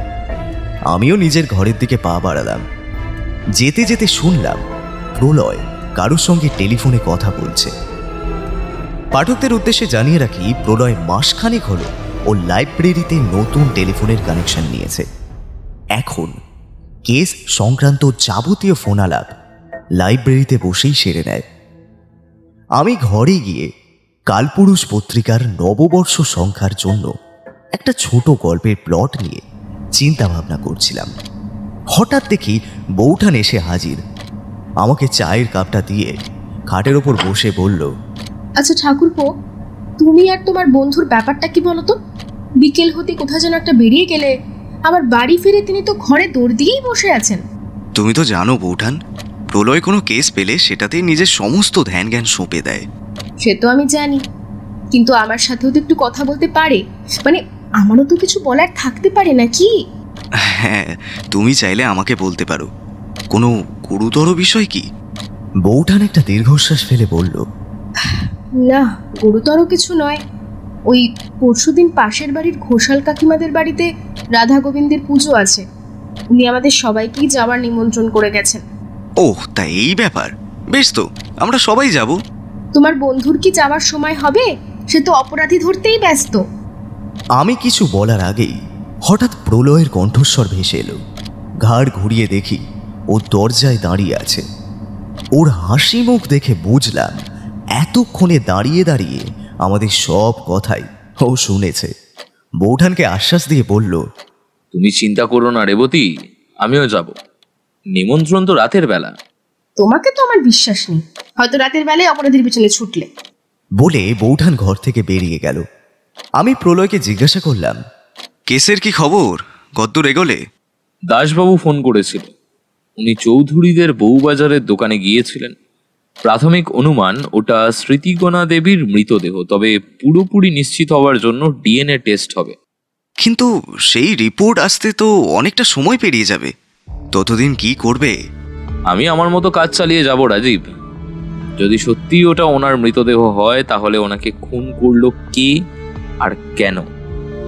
আমিও নিজের ঘরের দিকে পা বাড়ালাম। যেতে যেতে শুনলাম প্রলয় কারোর সঙ্গে টেলিফোনে কথা বলছে। পাঠকদের উদ্দেশ্যে জানিয়ে রাখি, প্রলয় মাসখানেক হলো ও লাইব্রেরিতে নতুন টেলিফোনের কানেকশন নিয়েছে। এখন কেস সংক্রান্ত যাবতীয় ফোন আলাপ লাইব্রেরিতে বসেই সেরে নেয়। আমি ঘরে গিয়ে কালপুরুষ পত্রিকার নববর্ষ সংখ্যার জন্য একটা ছোট গল্পের প্লট নিয়ে চিন্তা ভাবনা করছিলাম। হঠাৎ দেখি বৌঠান এসে হাজির। আমাকে চায়ের কাপটা দিয়ে খাটের ওপর বসে বলল, আচ্ছা ঠাকুরপো, তুমি আর তোমার বন্ধুর ব্যাপারটা কি বলো তো? বিকেল হতে কোথাও যেন একটা বেরিয়ে গেলে, আবার বাড়ি ফিরে তিনি তো ঘরে দৌড় দিয়েই বসে আছেন। তুমি তো জানো বৌঠান, প্রলয় কোনো কেস পেলে সেটাতেই নিজের সমস্ত ধ্যান জ্ঞান সঁপে দেয়। সে তো আমি জানি, কিন্তু আমার সাথেও তো একটু কথা বলতে পারে, মানে আমারও তো কিছু বলার থাকতে পারে নাকি? হ্যাঁ, তুমি চাইলে আমাকে বলতে পারো। কোনো গুরুতর বিষয় কি? বৌঠান একটা দীর্ঘশ্বাস ফেলে বলল, না, গুরুতর কিছু নয়। ওই পরশুদিন পাশের বাড়ির ঘোষাল কাকিমাদের বাড়িতে রাধা গোবিন্দের পুজো আছে। উনি আমাদের সবাইকেই যাওয়ার নিমন্ত্রণ করে গেছেন। ওহ, তা এই ব্যাপার। বেশ, তো আমরা সবাই যাব। তোমার বন্ধুর কি যাওয়ার সময় হবে? সে তো অপরাধী ধরতেই ব্যস্ত। আমি কিছু বলার আগেই হঠাৎ প্রলয়ের কণ্ঠস্বর ভেসে এলো। ঘাড় ঘুরিয়ে দেখি ও দরজায় দাঁড়িয়ে আছে। ওর হাসি মুখ দেখে বুঝলাম এতক্ষণে দাঁড়িয়ে দাঁড়িয়ে আমাদের সব কথাই ও শুনেছে। বৌঠানকে আশ্বাস দিয়ে বলল, তুমি চিন্তা করো না রেবতী, আমিও যাব। নিমন্ত্রণ তো রাতের বেলা। তোমাকে তো আমার বিশ্বাস নেই, হয়তো রাতের বেলায় অপরাধীর পিছনে ছুটলে। বলে বৌঠান ঘর থেকে বেরিয়ে গেল। আমি প্রলয়কে জিজ্ঞাসা করলাম, কেসের কি খবর, কদ্দূর এগোলে? দাসবাবু ফোন করেছিল। উনি চৌধুরীদের বউবাজারের দোকানে গিয়েছিলেন। প্রাথমিক অনুমান ওটা স্মৃতিকণা দেবীর মৃতদেহ, তবে পুরোপুরি নিশ্চিত হওয়ার জন্য ডিএনএ টেস্ট হবে। কিন্তু সেই রিপোর্ট আসতে তো অনেকটা সময় পেরিয়ে যাবে। ততদিন কি করবে? আমি আমার মতো কাজ চালিয়ে যাব রাজীব। যদি সত্যি ওটা ওনার মৃতদেহ হয়, তাহলে ওনাকে খুন করলো কে আর কেন?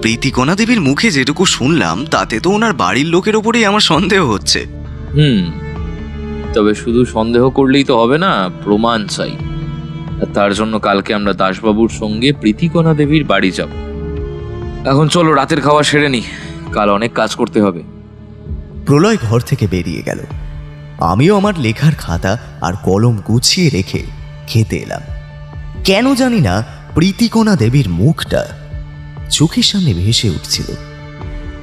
প্রীতিকণা দেবীর মুখে যেটুকু শুনলাম তাতে তো ওনার বাড়ির লোকের ওপরেই আমার সন্দেহ হচ্ছে। তবে শুধু সন্দেহ করলেই তো হবে না, প্রমাণ চাই। তার জন্য কালকে আমরা দাসবাবুর সঙ্গে প্রীতিকণা দেবীর বাড়ি যাব। এখন চলো রাতের খাওয়া সেরে নি, কাল অনেক কাজ করতে হবে। প্রলয় ঘর থেকে বেরিয়ে গেল। আমিও আমার লেখার খাতা আর কলম গুছিয়ে রেখে খেতে এলাম। কেন জানি না প্রীতিকণা দেবীর মুখটা চোখের সামনে ভেসে উঠছিল।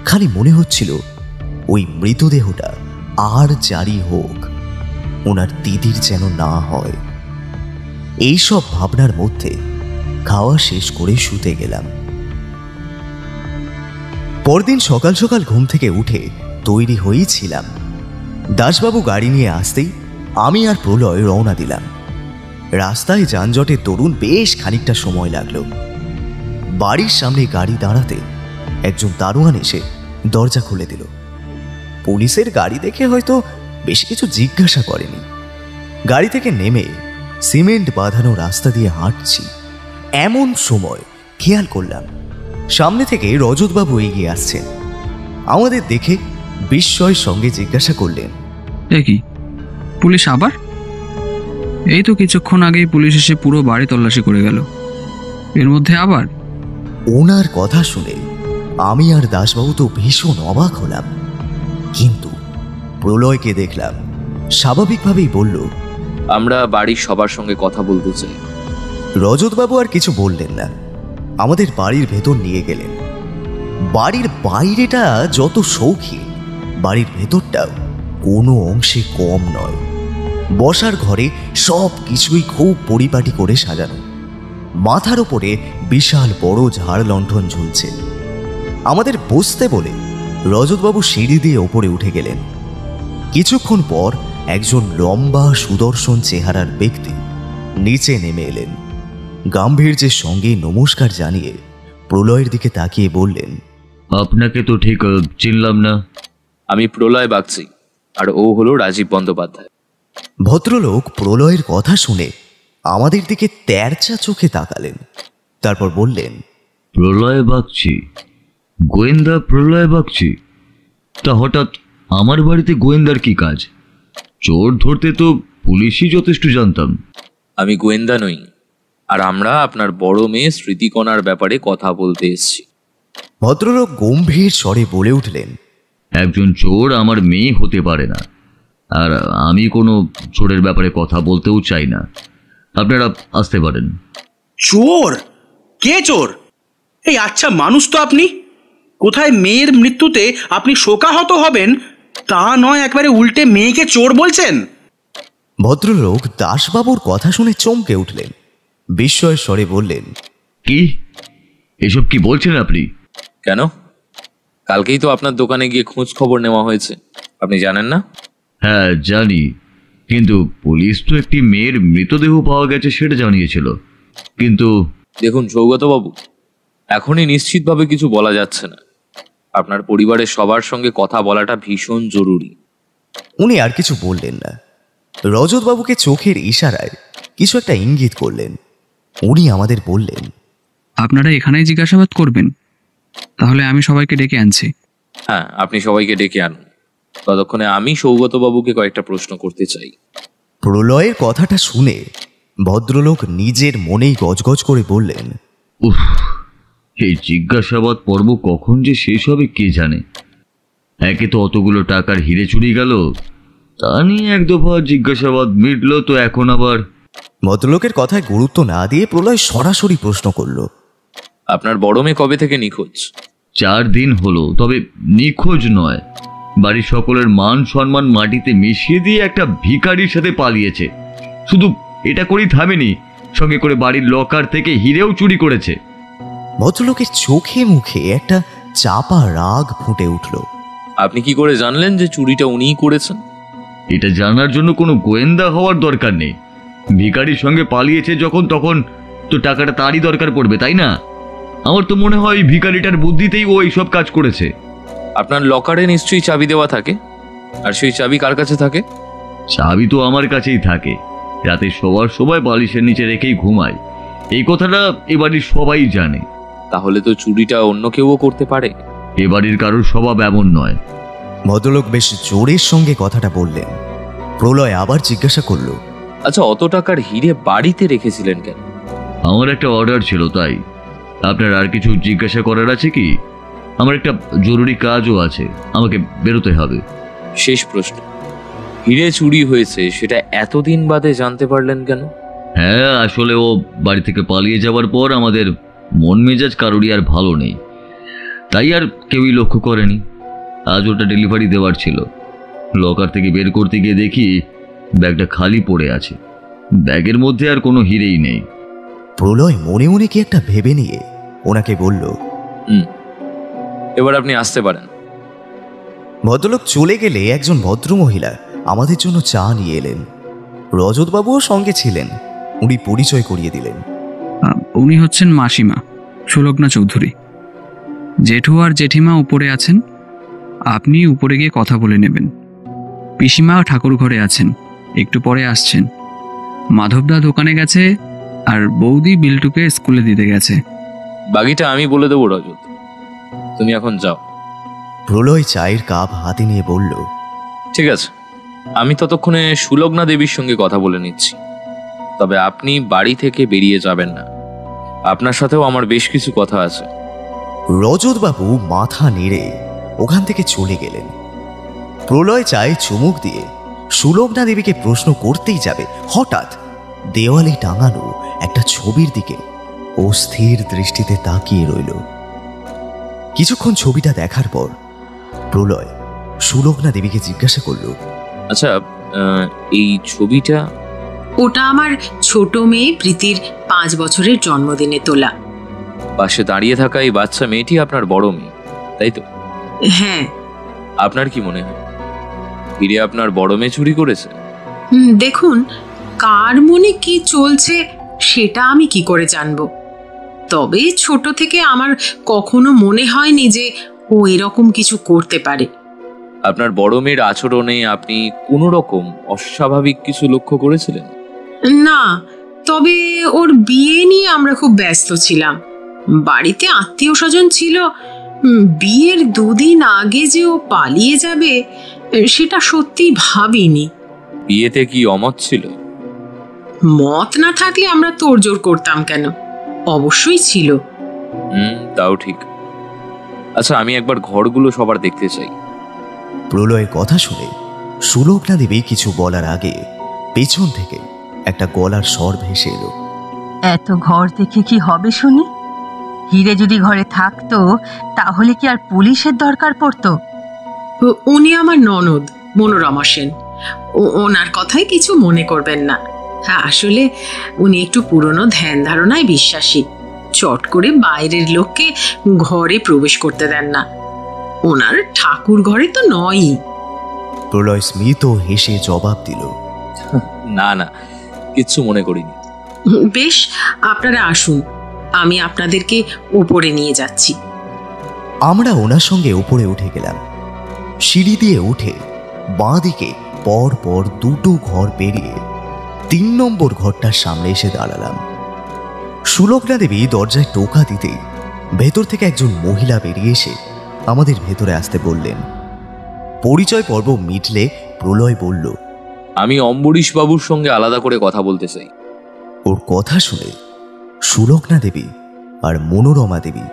খালি মনে হচ্ছিল ওই মৃতদেহটা আর জারি হোক, ওনার দিদির যেন না হয়। এইসব ভাবনার মধ্যে খাওয়া শেষ করে শুতে গেলাম। পরদিন সকাল সকাল ঘুম থেকে উঠে তৈরি হয়েছিলাম। দাসবাবু গাড়ি নিয়ে আসতেই আমি আর প্রলয় রওনা দিলাম। রাস্তায় যানজটে তরুণ বেশ খানিকটা সময় লাগলো। বাড়ির সামনে গাড়ি দাঁড়াতে একজন দারোয়ান এসে দরজা খুলে দিল। পুলিশের গাড়ি দেখে হয়তো বেশি কিছু জিজ্ঞাসা করেনি। গাড়ি থেকে নেমে সিমেন্ট বাঁধানো রাস্তা দিয়ে হাঁটছি, এমন সময় খেয়াল করলাম সামনে থেকে রজতবাবু এগিয়ে আসছেন। আমাদের দেখে বিস্ময়ের সঙ্গে জিজ্ঞাসা করলেন, এ কি, পুলিশ আবার? এই তো কিছুক্ষণ আগেই পুলিশ এসে পুরো বাড়ি তল্লাশি করে গেল, এর মধ্যে আবার? ওনার কথা শুনে আমি আর দাসবাবু তো ভীষণ অবাক হলাম, কিন্তু প্রলয়কে দেখলাম স্বাভাবিকভাবেই বলল, আমরা বাড়ির সবার সঙ্গে কথা বলতে চাই। রজতবাবু আর কিছু বললেন না, আমাদের বাড়ির ভেতর নিয়ে গেলেন। বাড়ির বাইরেটা যত শৌখিন, বাড়ির ভেতরটাও কোনো অংশে কম নয়। বসার ঘরে সব কিছুই খুব পরিপাটি করে সাজানো, মাথার উপরে বিশাল বড় ঝাড় লণ্ঠন ঝুলছে। আমাদের বসতে বলে রজতবাবু সিঁড়ি দিয়ে ওপরে উঠে গেলেন। কিছুক্ষণ পর একজন লম্বা সুদর্শন চেহারার ব্যক্তি নিচে নেমে এলেন। গাম্ভীর্যের সঙ্গে নমস্কার জানিয়ে প্রলয়ের দিকে তাকিয়ে বললেন, আপনাকে তো ঠিক চিনলাম না। আমি প্রলয় বাগচি, আর ও হলো রাজীব বন্দ্যোপাধ্যায়। ভদ্রলোক প্রলয়ের কথা শুনে আমাদের দিকে তেরচা চোখে তাকালেন, তারপর বললেন, প্রলয় বাগচি, গোয়েন্দা প্রলয় বাগচি? তা হঠাৎ আমার বাড়িতে গোয়েন্দার কি কাজ? চোর ধরতে তো পুলিশই যথেষ্ট জানতাম। আমি গোয়েন্দা নই, আর আমরা আপনার বড় মেয়ে স্মৃতিকণার ব্যাপারে কথা বলতে এসেছি। ভদ্রলোক গম্ভীর স্বরে বলে উঠলেন, একজন চোর আমার মেয়ে হতে পারে না, আর আমি কোনো চোরের ব্যাপারে কথা বলতেও চাই না। আপনারা আসতে পারেন। চোর? কে চোর? এই আচ্ছা মানুষ তো আপনি, কোথায় মেয়ের মৃত্যুতে আপনি শোকাহত হবেন তা নয়, একবারে উল্টে মেয়েকে চোর বলছেন। ভদ্রলোক দাসবাবুর কথা শুনে চমকে উঠলেন, বিস্ময়ের স্বরে বললেন, কি এসব কি বলছেন আপনি? কেন? কালকেই তো আপনার দোকানে গিয়ে খোঁজ খবর নেওয়া হয়েছে, আপনি জানেন না? হ্যাঁ জানি, কিন্তু পুলিশ তো একটি মেয়ের মৃতদেহ পাওয়া গেছে সেটা জানিয়েছিল। কিন্তু দেখুন সৌগতবাবু, এখনই নিশ্চিতভাবে কিছু বলা যাচ্ছে না। আপনার পরিবারের সবার সঙ্গে কথা বলাটা ভীষণ জরুরি। উনি আর কিছু বললেন না। রজতবাবুকে চোখের ইশারায় কিছু একটা ইঙ্গিত করলেন। উনি আমাদের বললেন, আপনারা এখানেই জিজ্ঞাসাবাদ করবেন? তাহলে আমি সবাইকে ডেকে আনছি। হ্যাঁ, আপনি সবাইকে ডেকে আনুন। ততক্ষণে আমি সৌগতবাবুকে কয়েকটা প্রশ্ন করতে চাই। প্রলয়ের কথাটা শুনে ভদ্রলোক নিজের মনেই গজগজ করে বললেন, উফ, এই জিজ্ঞাসাবাদ পর্ব কখন যে শেষ হবে কে জানে। একে তো অতগুলো টাকার হিরে চুরি গেল, তা নিয়ে এক দফা জিজ্ঞাসাবাদ মিটলো, তো এখন আবার। ভদ্রলোকের কথায় গুরুত্ব না দিয়ে প্রলয় সরাসরি প্রশ্ন করল, আপনার বড় মেয়ে কবে থেকে নিখোঁজ? 4 দিন হলো, তবে নিখোঁজ নয়, বাড়ির সকলের মান সম্মান মাটিতে মিশিয়ে দিয়ে একটা ভিখারির সাথে পালিয়েছে। শুধু এটা করেই থামেনি, সঙ্গে করে বাড়ির লকার থেকে হিরেও চুরি করেছে। ভদ্রলোকের চোখে মুখে একটা চাপা রাগ ফুটে উঠল। আপনি কি করে জানলেন যে চুরিটা উনিই করেছেন? এটা জানার জন্য কোনো গোয়েন্দা হওয়ার দরকার নেই। ভিখারির সঙ্গে পালিয়েছে যখন, তখন তো টাকাটা তারই দরকার পড়বে, তাই না? আমার তো মনে হয় ভিখারিটার বুদ্ধিতেই ও এইসব কাজ করেছে। আপনার লকারে নিশ্চয়ই চাবি দেওয়া থাকে, আর সেই চাবি কার কাছে থাকে? চাবি তো আমার কাছেই থাকে, রাতে শোবার সময় বালিশের নিচে রেখেই ঘুমাই। এই কথাটা এ বাড়ির সবাই জানে। তাহলে তো চুরিটা অন্য কেউও করতে পারে। এ বাড়ির কারোর স্বভাব এমন নয়। ভদ্রলোক বেশ জোরের সঙ্গে কথাটা বললেন। প্রলয় আবার জিজ্ঞাসা করল, আচ্ছা, অত টাকার হিরে বাড়িতে রেখেছিলেন কেন? আমার একটা অর্ডার ছিল, তাই। আপনার আর কিছু জিজ্ঞাসা করার আছে কি? আমার একটা জরুরি কাজও আছে, আমাকে বেরোতে হবে। শেষ প্রশ্ন, হিরে চুরি হয়েছে সেটা এতদিন বাদে জানতে পারলেন কেন? হ্যাঁ, আসলে ও বাড়ি থেকে পালিয়ে যাওয়ার পর আমাদের মন মেজাজ কারোরই আর ভালো নেই, তাই আর কেউই লক্ষ্য করেনি। আজ ওটা ডেলিভারি দেওয়ার ছিল। লকার থেকে বের করতে গিয়ে দেখি ব্যাগটা খালি পড়ে আছে, ব্যাগের মধ্যে আর কোনো হিরেই নেই। প্রলয় মনে মনে কি একটা ভেবে নিয়ে ওনাকে বলল, এবার আপনি আসতে পারেন। ভদ্রলোক চলে গেলে একজন ভদ্রমহিলা আমাদের জন্য চা নিয়ে এলেন। রজতবাবুও সঙ্গে ছিলেন। উনি পরিচয় করিয়ে দিলেন, উনি হচ্ছেন মাসিমা সুলগ্না চৌধুরী। জেঠু আর জেঠিমা উপরে আছেন, আপনি উপরে গিয়ে কথা বলে নেবেন। পিসিমা ঠাকুর ঘরে আছেন, একটু পরে আসছেন। মাধবদা দোকানে গেছে, আর বৌদি বিল্টুকে স্কুলে দিতে গেছে। বাকিটা আমি বলে দেবো রজত, তুমি এখন যাও। প্রলয় চায়ের কাপ হাতে নিয়ে বলল, ঠিক আছে, আমি ততক্ষণে সুলগ্না দেবীর সঙ্গে কথা বলে নিচ্ছি। তবে আপনি বাড়ি থেকে বেরিয়ে যাবেন না, আপনার সাথেও আমার বেশ কিছু কথা আছে। রজতবাবু মাথা নেড়ে ওখান থেকে চলে গেলেন। প্রলয় চায়ে চুমুক দিয়ে সুলগ্না দেবীকে প্রশ্ন করতেই যাবে, হঠাৎ দেওয়ালে টাঙানো একটা ছবির দিকে অস্থির দৃষ্টিতে তাকিয়ে রইল। কিছুক্ষণ ছবিটা দেখার পর প্রলয় সুলগ্না দেবীকে জিজ্ঞাসা করল, আচ্ছা, এই ছবিটা? ওটা আমার ছোট মেয়ে প্রীতির 5 বছরের জন্মদিনে তোলা। পাশে দাঁড়িয়ে থাকা এই বাচ্চা মেয়েটি আপনার বড় মেয়ে, তাই তো? হ্যাঁ। আপনার কি মনে হয় ফিরে আপনার বড় মেয়ে চুরি করেছে? দেখুন, কার মনে কি চলছে সেটা আমি কি করে জানবো? তবে ছোট থেকে আমার কখনো মনে হয়নি যে ও এরকম কিছু করতে পারে। আপনার বড় মেয়ের আচরণে আপনি কোনো রকম অস্বাভাবিক কিছু লক্ষ্য করেছিলেন? না, তবে ওর বিয়ে নিয়ে আমরা খুব ব্যস্ত ছিলাম। বাড়িতে আত্মীয় স্বজন ছিল। বিয়ের 2 দিন আগে যে ও পালিয়ে যাবে সেটা সত্যি ভাবিনি। বিয়েতে কি অমত ছিল? মত না থাকলে আমরা তোড়জোড় করতাম কেন? অবশ্যই ছিল। তাও ঠিক। আচ্ছা, আমি একবার ঘরগুলো সবার দেখতে চাই। প্রলয়ের কথা শুনে সুলগ্না দেবী কিছু বলার আগে পেছন থেকে একটা গলার স্বর ভেসে এলো, এত ঘর দেখে কি হবে শুনি? হিরে যদি ঘরে থাকতো তাহলে কি আর পুলিশের দরকার পড়তো? উনি আমার ননদ মনোরমা সেন। ওনার কথাই কিছু মনে করবেন না। হ্যাঁ, আসলে উনি একটু পুরনো ধ্যান ধারণায় বিশ্বাসী। চট করে বাইরের লোককে ঘরে প্রবেশ করতে দেন না। ওনার ঠাকুর ঘরে তো নয়ই। প্রলয় স্মিত হেসে জবাব দিল, না না, কিচ্ছু মনে করিনি। বেশ, আপনারা আসুন, আমি আপনাদেরকে উপরে নিয়ে যাচ্ছি। আমরা ওনার সঙ্গে উপরে উঠে গেলাম। সিঁড়ি দিয়ে উঠে বাঁ দিকে পর পর 2টো ঘর পেরিয়ে 3 নম্বর ঘরটার সামনে এসে দাঁড়ালাম। সুলগ্না দেবী দরজায় টোকা দিতেই ভেতর থেকে একজন মহিলা বেরিয়ে এসে আমাদের ভেতরে আসতে বললেন। পরিচয় পর্ব মিটলে প্রলয় বলল, আমি অম্বরীশ বাবুর সঙ্গে আলাদা করে কথা বলতে চাই। ওর কথা শুনে সুলগ্না দেবী আর মনোরমা দেবী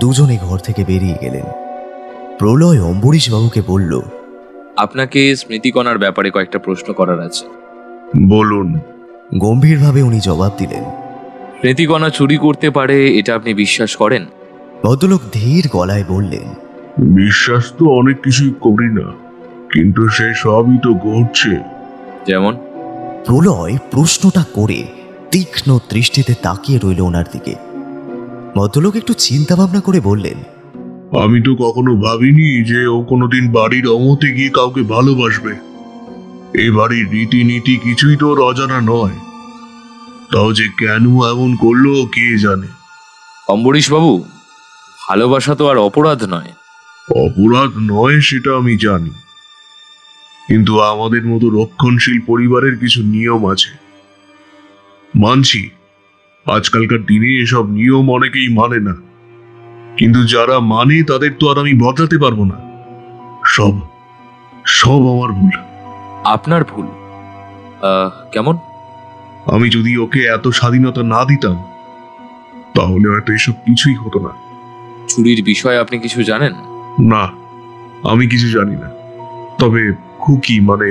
দুজনে ঘর থেকে বেরিয়ে গেলেন। প্রলয় অম্বরীশ বাবুকে বলল, আপনাকে স্মৃতিকণার ব্যাপারে কয়েকটা প্রশ্ন করার আছে। বলুন। গম্ভীরভাবে উনি জবাব দিলেন, স্মৃতিকণা চুরি করতে পারে এটা আপনি বিশ্বাস করেন? ভদ্রলোক ধীর গলায় বললেন, বিশ্বাস তো অনেক কিছুই করি না, কিন্তু সেই সবই তো ঘটছে। যেমন? প্রলয় প্রশ্নটা করে তীক্ষ্ণ দৃষ্টিতে তাকিয়ে রইল ওনার দিকে। ভদ্রলোক একটু চিন্তা ভাবনা করে বললেন, আমি তো কখনো ভাবিনি যে ও কোনোদিন বাড়ির অমতে গিয়ে কাউকে ভালোবাসবে। এই বাড়ির রীতিনীতি কিছুই তো ওর অজানা নয়। তাও যে কেন এমন করলো কে জানে। অম্বরীশ বাবু, ভালোবাসা তো আর অপরাধ নয়। অপরাধ নয় সেটা আমি জানি, কিন্তু আমাদের মতো রক্ষণশীল পরিবারের কিছু নিয়ম আছে। মানছি, আজকালকার দিনে এসব নিয়ম অনেকেই মানে না, কিন্তু যারা মানে তাদের তো আর আমি বদলাতে পারবো না। সব সব আমার ভুল। আপনার ভুল? কেমন? আমি যদি ওকে এত স্বাধীনতা না দিতাম তাহলে হয়তো এসব কিছুই হতো না। চুরির বিষয়ে আপনি কিছু জানেন? না, আমি কিছু জানি না। তবে খুকি মানে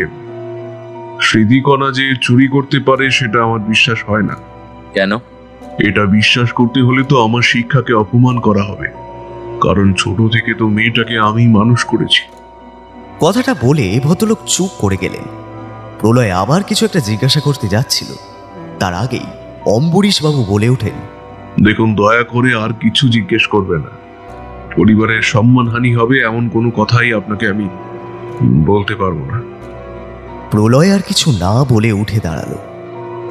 স্মৃতিকণা যে চুরি করতে পারে সেটা আমার বিশ্বাস হয় না। কেন? এটা বিশ্বাস করতে হলে তো আমার শিক্ষাকে অপমান করা হবে, কারণ ছোট থেকে তো মেয়েটাকে আমি মানুষ করেছি। কথাটা বলে ভদ্রলোক চুপ করে গেলেন। প্রলয় আবার কিছু একটা জিজ্ঞাসা করতে যাচ্ছিল, তার আগেই অম্বরীশ বাবু বলে ওঠেন, দেখুন, দয়া করে আর কিছু জিজ্ঞেস করবে না। পরিবারের সম্মানহানি হবে এমন কোনো কথাই আপনাকে আমি বলতে পারবো না। প্রলয় আর কিছু না বলে উঠে দাঁড়ালো।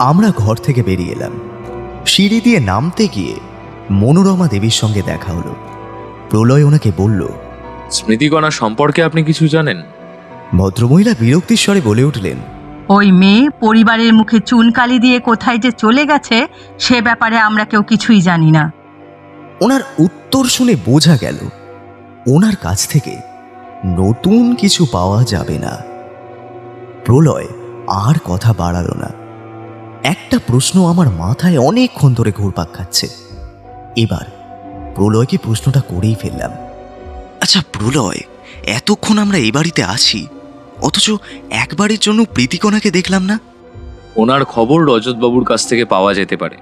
আমরা ঘর থেকে বেরিয়ে এলাম। সিঁড়ি দিয়ে নামতে গিয়ে মনোরমা দেবীর সঙ্গে দেখা হলো। প্রলয় ওনাকে বলল, স্মৃতিকণা সম্পর্কে আপনি কিছু জানেন? ভদ্রমহিলা বিরক্তির স্বরে বলে উঠলেন, ওই মেয়ে পরিবারের মুখে চুনকালি দিয়ে কোথায় যে চলে গেছে সে ব্যাপারে আমরা কেউ কিছুই জানি না। ওনার উত্তর শুনে বোঝা গেল ওনার কাছ থেকে নতুন কিছু পাওয়া যাবে না। প্রলয় আর কথা বাড়ালো না। একটা প্রশ্ন আমার মাথায় অনেকক্ষণ ধরে ঘুরপাক খাচ্ছে। এবার প্রলয়কে প্রশ্নটা করেই ফেললাম। আচ্ছা প্রলয়, এতক্ষণ আমরা এই বাড়িতে আছি, অথচ একবারের জন্য প্রীতিকণাকে দেখলাম না। ওনার খবর রজতবাবুর কাছ থেকে পাওয়া যেতে পারে,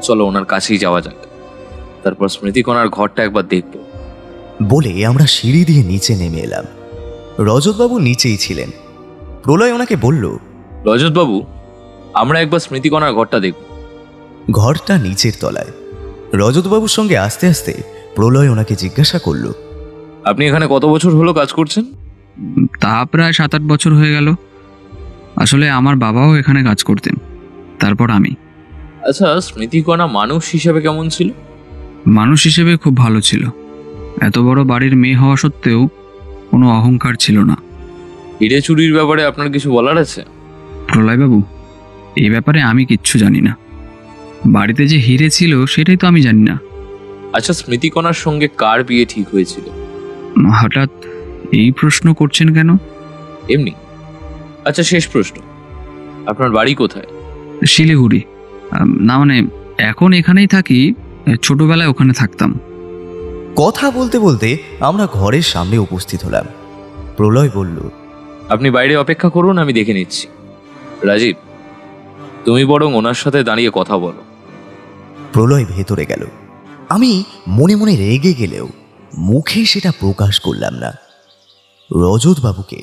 চলো ওনার কাছেই যাওয়া যাক, তারপর স্মৃতিকণার ঘরটা একবার দেখব। বলে আমরা সিঁড়ি দিয়ে নিচে নেমে এলাম। রজতবাবু নিচেই ছিলেন। প্রলয় ওনাকে বলল, রজতবাবু, আমরা একবার স্মৃতিকণার ঘরটা দেখব। ঘরটা নিচের তলায়। রজতবাবুর সঙ্গে আস্তে আস্তে প্রলয় ওনাকে জিজ্ঞাসা করল, আপনি এখানে কত বছর হলো কাজ করছেন? তা প্রায় 7-8 বছর হয়ে গেল। আসলে আমার বাবাও এখানে কাজ করতেন, তারপর আমি। আচ্ছা, স্মৃতিকণা মানুষ হিসেবে কেমন ছিল? মানুষ হিসেবে খুব ভালো ছিল। এত বড় বাড়ির মেয়ে হওয়া সত্ত্বেও কোনো অহংকার ছিল না। হিরে চুরির ব্যাপারে আপনার কিছু বলার আছে? প্রলয়বাবু, এই ব্যাপারে আমি কিচ্ছু জানি না। বাড়িতে যে হিরে ছিল সেটাই তো আমি জানি না। আচ্ছা, স্মৃতিকণার সঙ্গে কার বিয়ে ঠিক হয়েছিল? হঠাৎ এই প্রশ্ন করছেন কেন? এমনি। আচ্ছা, শেষ প্রশ্ন, আপনার বাড়ি কোথায়? শিলিগুড়ি। না মানে এখন এখানেই থাকি, ছোটবেলায় ওখানে থাকতাম। কথা বলতে বলতে আমরা ঘরের সামনে উপস্থিত হলাম। প্রলয় বলল, আপনি বাইরে অপেক্ষা করুন, আমি দেখে নিচ্ছি। রাজীব, তুমি বরং ওনার সাথে দাঁড়িয়ে কথা বলো। প্রলয় ভেতরে গেল। আমি মনে মনে রেগে গেলেও মুখে সেটা প্রকাশ করলাম না। রজতবাবুকে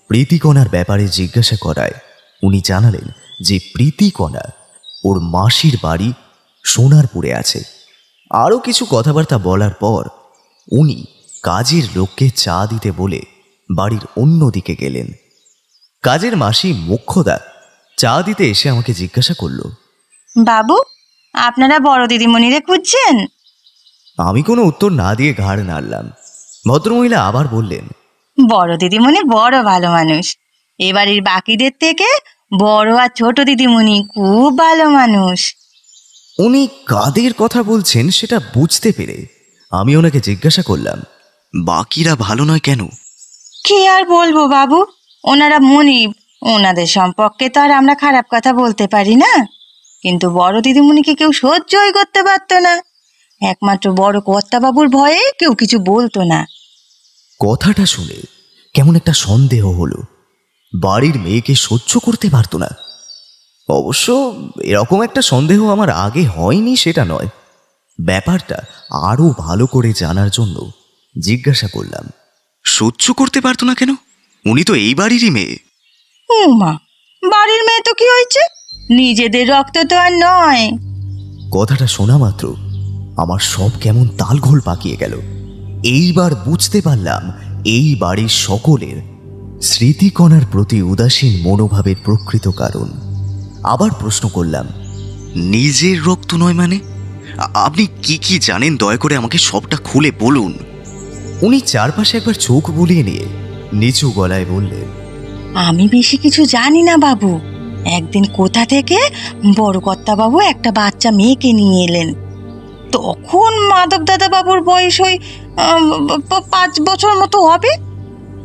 প্রীতিকণার ব্যাপারে জিজ্ঞাসা করায় উনি জানালেন যে প্রীতিকণা ওর মাসির বাড়ি সোনারপুরে আছে। আরও কিছু কথাবার্তা বলার পর উনি কাজের লোককে চা দিতে বলে বাড়ির অন্য দিকে গেলেন। কাজের মাসি মোক্ষদা চা দিতে এসে আমাকে জিজ্ঞাসা করল, বাবু, আপনারা বড় দিদিমণিরে খুঁজছেন? আমি কোনো উত্তর না দিয়ে ঘাড় নাড়লাম। ভদ্রমহিলা আবার বললেন, বড় দিদিমণি বড় ভালো মানুষ। এ বাড়ির বাকিদের থেকে বড় আর ছোট দিদিমণি খুব ভালো মানুষ। উনি কাদের কথা বলছেন সেটা বুঝতে পেরে আমি ওনাকে জিজ্ঞাসা করলাম, বাকিরা ভালো নয় কেন? কি আর বলবো বাবু, ওনারা মনিব, ওনাদের সম্পর্কে তো আর আমরা খারাপ কথা বলতে পারি না। কিন্তু বড় দিদিমণিকে কেউ সহ্যই করতে পারতো না। একমাত্র বড় কর্তাবাবুর ভয়ে কেউ কিছু বলতো না। কথাটা শুনে কেমন একটা সন্দেহ হলো। বাড়ির মেয়েকে সহ্য করতে পারতো না। অবশ্য এরকম একটা সন্দেহ আমার আগে হয়নি সেটা নয়। ব্যাপারটা আরো ভালো করে জানার জন্য জিজ্ঞাসা করলাম, সহ্য করতে পারতো না কেন? উনি তো এই বাড়িরই মেয়ে। ও মা, বাড়ির মেয়ে তো কি হয়েছে, নিজেদের রক্ত তো আর নয়। কথাটা শোনা মাত্র আমার সব কেমন তালঘোল পাকিয়ে গেল। এইবার বুঝতে পারলাম এই বাড়ির সকলের স্মৃতিকণার প্রতি উদাসীন মনোভাবের প্রকৃত কারণ। আবার প্রশ্ন করলাম, নিজের রক্ত নয় মানে? আপনি কি কি জানেন দয়া করে আমাকে সবটা খুলে বলুন। উনি চারপাশে একবার চোখ বুলিয়ে নিয়ে নিচু গলায় বললেন, আমি বেশি কিছু জানি না বাবু। একদিন কোথা থেকে বড় কর্তাবাবু একটা বাচ্চা মেয়েকে নিয়ে এলেন। তখন মাধব দাদা বাবুর বয়স ওই 5 বছর মতো হবে।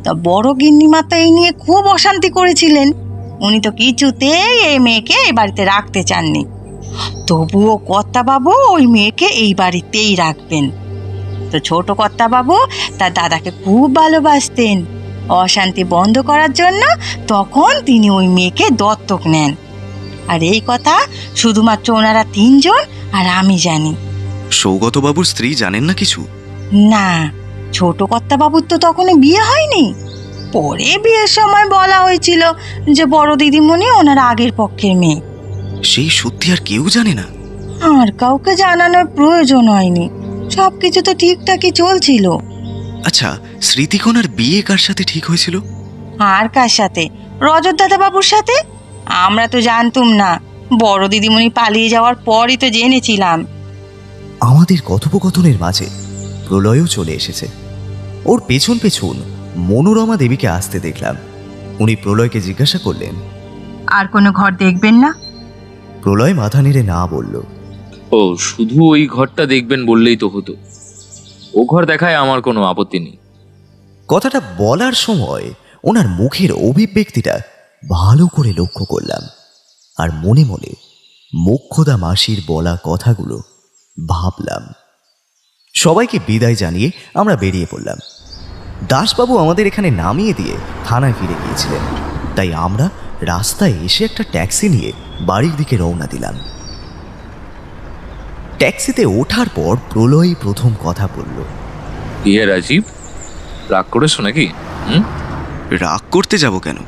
তা বড় গিন্নিমা তো এই নিয়ে খুব অশান্তি করেছিলেন। উনি তো কিছুতেই এই মেয়েকে এই বাড়িতে রাখতে চাননি। তবুও কর্তাবাবু ওই মেয়েকে এই বাড়িতেই রাখবেন। তো ছোট কর্তাবাবু তার দাদাকে খুব ভালোবাসতেন। অশান্তি বন্ধ করার জন্য তখন তিনি ওই মেয়েকে দত্তক নেন। আর এই কথা শুধুমাত্র ওনারা 3 জন আর আমি জানি। সৌগতবাবুর স্ত্রী জানেন না কিছু? না, ছোট কর্তাবাবুর তো তখন বিয়ে হয়নি। পরে বিয়ের সময় বলা হয়েছিল যে বড় দিদিমণি ওনার আগের পক্ষের মেয়ে। সেই সত্যি আর কেউ জানে না? আর কাউকে জানানোর প্রয়োজন হয়নি, সবকিছু তো ঠিকঠাকই চলছিল। আচ্ছা, স্মৃতিকণার বিয়ে কার সাথে ঠিক হয়েছিল? আর কার সাথে? রজত দাদা বাবুর সাথে। আমরা তো জানতুম না, বড় দিদিমণি পালিয়ে যাওয়ার পরই তো জেনেছিলাম। আমাদের কথোপকথনের মাঝে প্রলয়ও চলে এসেছে। ওর পেছন পেছন মনোরমা দেবীকে আসতে দেখলাম। উনি প্রলয়কে জিজ্ঞাসা করলেন, আর কোনো ঘর দেখবেন না? প্রলয় মাথা নেড়ে না বলল। ও, শুধু ওই ঘরটা দেখবেন বললেই তো হতো। ও ঘর দেখায় আমার কোনো আপত্তি নেই। কথাটা বলার সময় ওনার মুখের অভিব্যক্তিটা ভালো করে লক্ষ্য করলাম, আর মনে মনে মোক্ষদা মাসির বলা কথাগুলো ভাবলাম। সবাইকে বিদায় জানিয়ে আমরা বেরিয়ে পড়লাম। দাসবাবু আমাদের এখানে নামিয়ে দিয়ে থানায় ফিরে গিয়েছিলেন, তাই আমরা রাস্তায় এসে একটা ট্যাক্সি নিয়ে বাড়ির দিকে রওনা দিলাম। ট্যাক্সিতে ওঠার পর প্রলয় প্রথম কথা বলল। ইয়ে রাজীব, রাগ করেছো নাকি? রাগ করতে যাব কেন?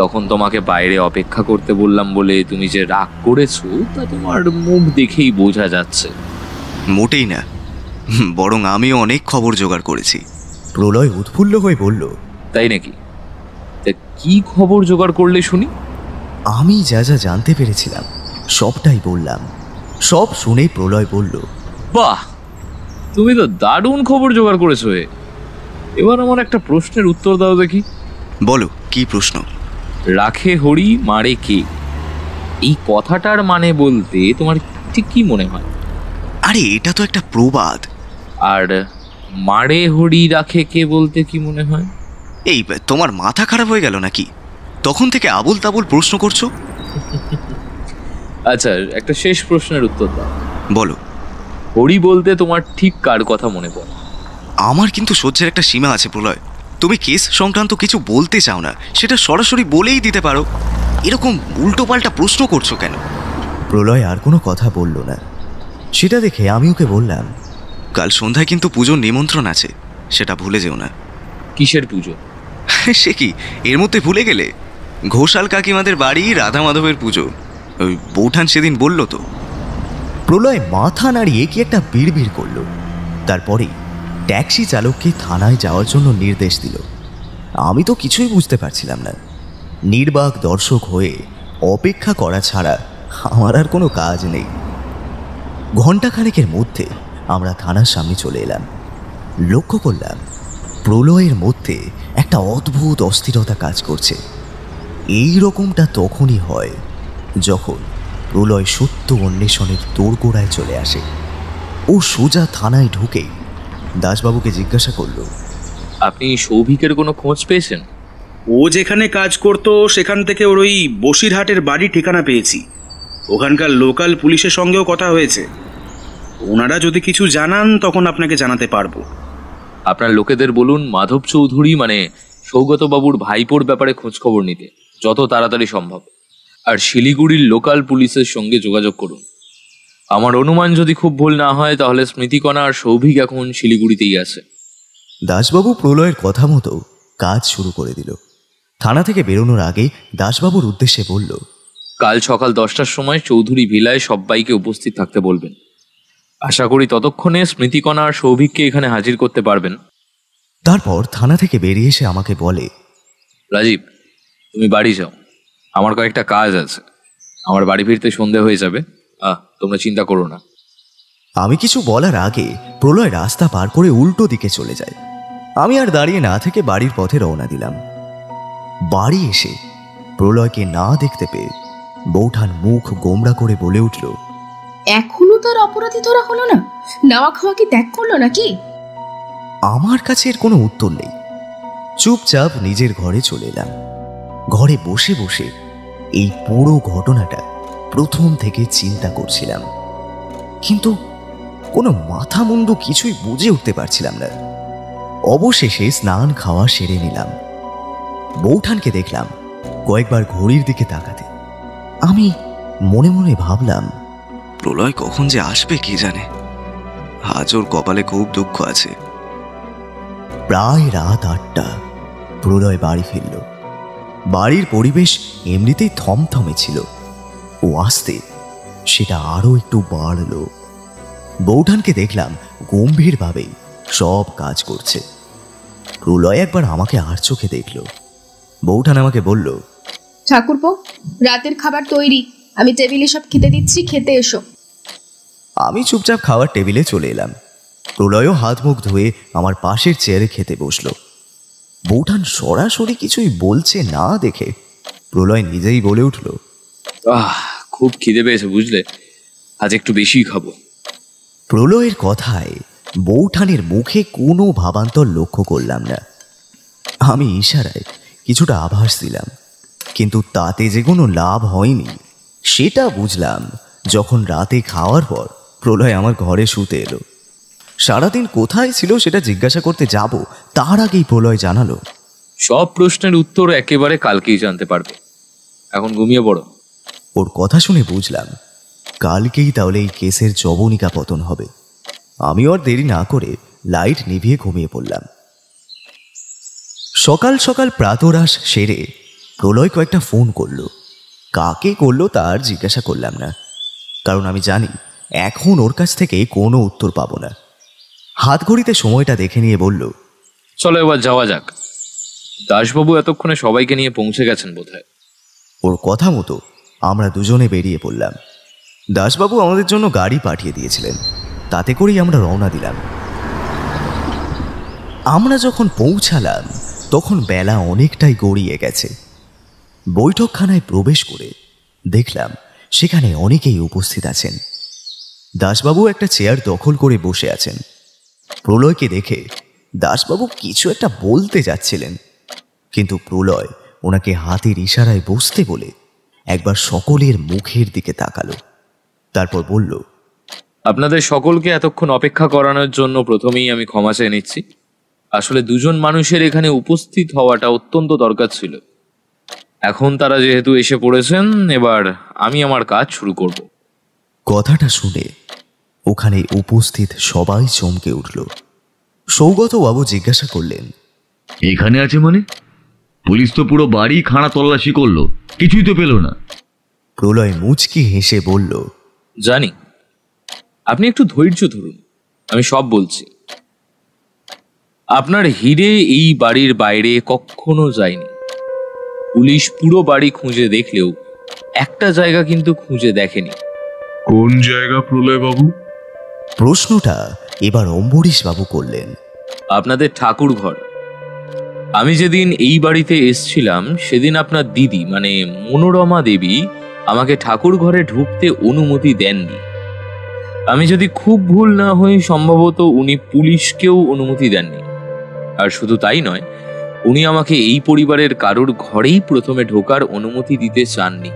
তখন তোমাকে বাইরে অপেক্ষা করতে বললাম বলে তুমি যে রাগ করেছো তা তোমার মুখ দেখেই বোঝা যাচ্ছে। মোটেই না, বরং আমিও অনেক খবর জোগাড় করেছি। প্রলয় উৎফুল্ল হয়ে বলল। তাই নাকি? তা কি খবর জোগাড় করলে শুনি? আমি যা যা জানতে পেরেছিলাম সবটাই বললাম। সব শুনে প্রলয় বলল, বাহ, তুমি তো দারুণ খবর জোগাড় করেছো। এবার আমার একটা প্রশ্নের উত্তর দাও দেখি। বলো, কি প্রশ্ন? রাখে হরি মারে কে, এই কথাটার মানে বলতে তোমার ঠিক কি মনে হয়? আরে এটা তো একটা প্রবাদ। আর মারে হরি রাখে কে বলতে কি মনে হয়? এই তোমার মাথা খারাপ হয়ে গেল নাকি? তখন থেকে আবুল তাবুল প্রশ্ন করছো। আচ্ছা, একটা শেষ প্রশ্নের উত্তর দাও। বলো। হরি বলতে তোমার ঠিক কার কথা মনে পড়ে? আমার কিন্তু সহ্যের একটা সীমা আছে প্রলয়। তুমি কেস সংক্রান্ত কিছু বলতে চাও না, সেটা সরাসরি বলেই দিতে পারো। এরকম উল্টো পাল্টা প্রশ্ন করছো কেন? প্রলয় আর কোনো কথা বলল না। সেটা দেখে আমি ওকে বললাম, কাল সন্ধ্যায় কিন্তু পুজোর নিমন্ত্রণ আছে, সেটা ভুলে যেও না। কিসের পুজো? সে কি, এর মধ্যে ভুলে গেলে? ঘোষাল কাকিমাদের বাড়ি রাধা মাধবের পুজো। ওই বৌঠান সেদিন বলল তো। প্রলয় মাথা নাড়িয়ে কি একটা বিড়বিড় করল। তারপরেই ট্যাক্সি চালককে থানায় যাওয়ার জন্য নির্দেশ দিল। আমি তো কিছুই বুঝতে পারছিলাম না। নির্বাক দর্শক হয়ে অপেক্ষা করা ছাড়া আমার আর কোনো কাজ নেই। ঘণ্টাখানেকের মধ্যে আমরা থানার সামনে চলে এলাম। লক্ষ্য করলাম প্রলয়ের মধ্যে একটা অদ্ভুত অস্থিরতা কাজ করছে। এই রকমটা তখনই হয় যখন প্রলয় সত্য অন্বেষণের দোরগোড়ায় চলে আসে। ও সোজা থানায় ঢুকে দাসবাবুকে জিজ্ঞাসা করল, আপনি সৌভিকের কোনো খোঁজ পেয়েছেন? ও যেখানে কাজ করত সেখান থেকে ওর ওই বসিরহাটের বাড়ি ঠিকানা পেয়েছি। ওখানকার লোকাল পুলিশের সঙ্গেও কথা হয়েছে। ওনারা যদি কিছু জানান তখন আপনাকে জানাতে পারবো। আপনার লোকেদের বলুন মাধব চৌধুরী মানে সৌগতবাবুর ভাইপোর ব্যাপারে খোঁজ খবর নিতে যত তাড়াতাড়ি সম্ভব। আর শিলিগুড়ির লোকাল পুলিশের সঙ্গে যোগাযোগ করুন। আমার অনুমান যদি খুব ভুল না হয় তাহলে স্মৃতিকণা আর সৌভিক এখন শিলিগুড়িতেই আছে। দাসবাবু প্রলয়ের কথা মতো কাজ শুরু করে দিল। থানা থেকে বেরোনোর আগে দাসবাবুর উদ্দেশ্যে বলল, কাল সকাল 10টার সময় চৌধুরী ভিলায় সবাইকে উপস্থিত থাকতে বলবেন। আশা করি ততক্ষণে স্মৃতিকণা আর সৌভিককে এখানে হাজির করতে পারবেন। তারপর থানা থেকে বেরিয়ে এসে আমাকে বলে, রাজীব, তুমি বাড়ি যাও, আমার কয়েকটা কাজ আছে। আমার বাড়ি ফিরতে সন্ধে হয়ে যাবে, তোমরা চিন্তা করো না। আমি কিছু বলার আগে প্রলয় রাস্তা পার করে উল্টো দিকে চলে যায়। আমি আর দাঁড়িয়ে না থেকে বাড়ির পথে রওনা দিলাম। বাড়ি এসে প্রলয়কে না দেখতে পেয়ে বৌঠান মুখ গোমড়া করে বলে উঠল, এখনো তার অপরাধী ধরা হলো না? নাওয়া খাওয়া কি ত্যাগ করলো নাকি? আমার কাছে এর কোনো উত্তর নেই। চুপচাপ নিজের ঘরে চলে এলাম। ঘরে বসে বসে এই পুরো ঘটনাটা প্রথম থেকে চিন্তা করছিলাম, কিন্তু কোনো মাথা মুন্ডু কিছুই বুঝে উঠতে পারছিলাম না। অবশেষে স্নান খাওয়া সেরে নিলাম। বৌঠানকে দেখলাম কয়েকবার ঘড়ির দিকে তাকাতে। আমি মনে মনে ভাবলাম, প্রলয় কখন যে আসবে কে জানে। আজ ওর কপালে খুব দুঃখ আছে। প্রায় রাত 8টা প্রলয় বাড়ি ফিরল। বাড়ির পরিবেশ এমনিতেই থমথমে ছিল, ও আসতে সেটা আরো একটু বাড়ল। বৌঠানকে দেখলাম গম্ভীরভাবেই সব কাজ করছে। প্রলয় একবার আমাকে আর চোখে দেখল। বৌঠান আমাকে বলল, ঠাকুরপো, রাতের খাবার তৈরি, আমি টেবিলে সব খেতে দিচ্ছি, খেতে এসো। আমি চুপচাপ খাওয়ার টেবিলে চলে এলাম। প্রলয়ও হাত মুখ ধুয়ে আমার পাশের চেয়ারে খেতে বসল। বৌঠান সরাসরি কিছুই বলছে না দেখে প্রলয় নিজেই বলে উঠল, খুব খিদে পেয়েছে বুঝলে, আজ একটু বেশি খাবো। প্রলয়ের কথায় বৌঠানের মুখে কোনো ভাবান্তর লক্ষ্য করলাম না। আমি ইশারায় কিছুটা আভাস দিলাম, কিন্তু তাতে যে কোনো লাভ হয়নি সেটা বুঝলাম যখন রাতে খাওয়ার পর প্রলয় আমার ঘরে শুতে এলো। সারাদিন কোথায় ছিল সেটা জিজ্ঞাসা করতে যাব, তার আগেই প্রলয় জানালো, সব প্রশ্নের উত্তর একেবারে কালকেই জানতে পারবে, এখন ঘুমিয়ে পড়ো। ওর কথা শুনে বুঝলাম কালকেই তাহলে এই কেসের জবনিকা পতন হবে। আমিও আর দেরি না করে লাইট নিভিয়ে ঘুমিয়ে পড়লাম। সকাল সকাল প্রাতরাশ সেরে প্রলয় কয়েকটা ফোন করলো। কাকে করলো তার জিজ্ঞাসা করলাম না, কারণ আমি জানি এখন ওর কাছ থেকে কোনো উত্তর পাবো না। হাত ঘড়িতে সময়টা দেখে নিয়ে বলল, চলো এবার যাওয়া যাক। দাসবাবু এতক্ষণে সবাইকে নিয়ে পৌঁছে গেছেন বোধহয়। ওর কথা মতো আমরা দুজনে বেরিয়ে পড়লাম। দাসবাবু আমাদের জন্য গাড়ি পাঠিয়ে দিয়েছিলেন, তাতে করেই আমরা রওনা দিলাম। আমরা যখন পৌঁছালাম তখন বেলা অনেকটাই গড়িয়ে গেছে। বৈঠকখানায় প্রবেশ করে দেখলাম সেখানে অনেকেই উপস্থিত আছেন। দাসবাবু একটা চেয়ার দখল করে বসে আছেন। প্রলয়কে দেখে দাসবাবু কিছু একটা বলতে যাচ্ছিলেন, কিন্তু প্রলয় ওনাকে হাতের ইশারায় বসতে বলে একবার সকলের মুখের দিকে তাকালো, তারপর বলল, আপনাদের সকলকে এতক্ষণ অপেক্ষা করানোর জন্য প্রথমেই আমি ক্ষমা চেয়ে নিচ্ছি। আসলে দুজন মানুষের এখানে উপস্থিত হওয়াটা অত্যন্ত দরকার ছিল। এখন তারা যেহেতু এসে পড়েছেন, এবার আমি আমার কাজ শুরু করব। কথাটা শুনে ওখানে উপস্থিত সবাই চমকে উঠল। সৌগত বাবু জিজ্ঞাসা করলেন, এখানে আছে মানে? পুলিশ তো পুরো বাড়ি খাড়া তল্লাশি করলো, কিছুই তো পেল না। প্রলয় মুচকি হেসে বলল, জানি, আপনি একটু ধৈর্য ধরুন, আমি সব বলছি। আপনার হিরে এই বাড়ির বাইরে কখনো যায়নি। পুলিশ পুরো বাড়ি খুঁজে দেখলেও একটা জায়গা কিন্তু খুঁজে দেখেনি। কোন জায়গা প্রলয় বাবু? প্রশ্নটা এবার অম্বরীশ বাবু করলেন। আপনাদের ঠাকুর ঘর। আমি যেদিন এই বাড়িতে এসছিলাম সেদিন আপনার দিদি মানে মনোরমা দেবী আমাকে ঠাকুর ঘরে ঢুকতে অনুমতি দেননি। আমি যদি খুব ভুল না হই, সম্ভবত উনি পুলিশকেও অনুমতি দেননি। আর শুধু তাই নয়, উনি আমাকে এই পরিবারের কারোর ঘরেই প্রথমে ঢোকার অনুমতি দিতে চাননি।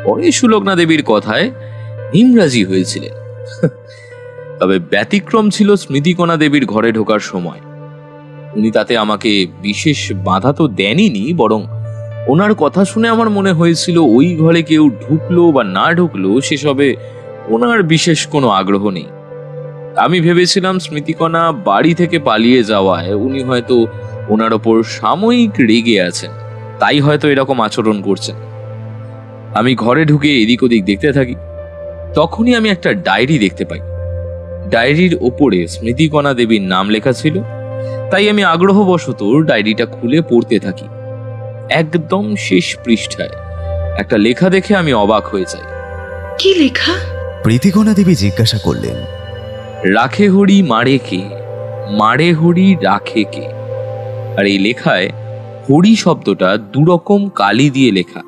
পরে সুলগ্না দেবীর কথায় নিমরাজি হয়েছিলেন। তবে ব্যতিক্রম ছিল স্মৃতিকণা দেবীর ঘরে ঢোকার সময়। উনি তাতে আমাকে বিশেষ বাধা তো দেনইনি, বরং ওনার কথা শুনে আমার মনে হয়েছিল ওই ঘরে কেউ ঢুকলো বা না ঢুকলো সেসবে ওনার বিশেষ কোনো আগ্রহ নেই। আমি ভেবেছিলাম স্মৃতিকণা বাড়ি থেকে পালিয়ে যাওয়ায় উনি হয়তো ওনার ওপর সাময়িক রেগে আছেন, তাই হয়তো এরকম আচরণ করছেন। আমি ঘরে ঢুকে এদিক ওদিক দেখতে থাকি। তখনই আমি একটা ডায়েরি দেখতে পাই। ডায়েরির ওপরে স্মৃতিকণা দেবীর নাম লেখা ছিল, তাই আমি আগ্রহবশত ডায়েরিটা খুলে পড়তে থাকি। একদম শেষ পৃষ্ঠায় একটা লেখা দেখে আমি অবাক হয়ে যাই। কি লেখা? প্রীতিকণা দেবী জিজ্ঞাসা করলেন, রাখে হরি মারে কে, মারে হরি রাখে কে। আর এই লেখায় হরি শব্দটা দুরকম কালি দিয়ে লেখা।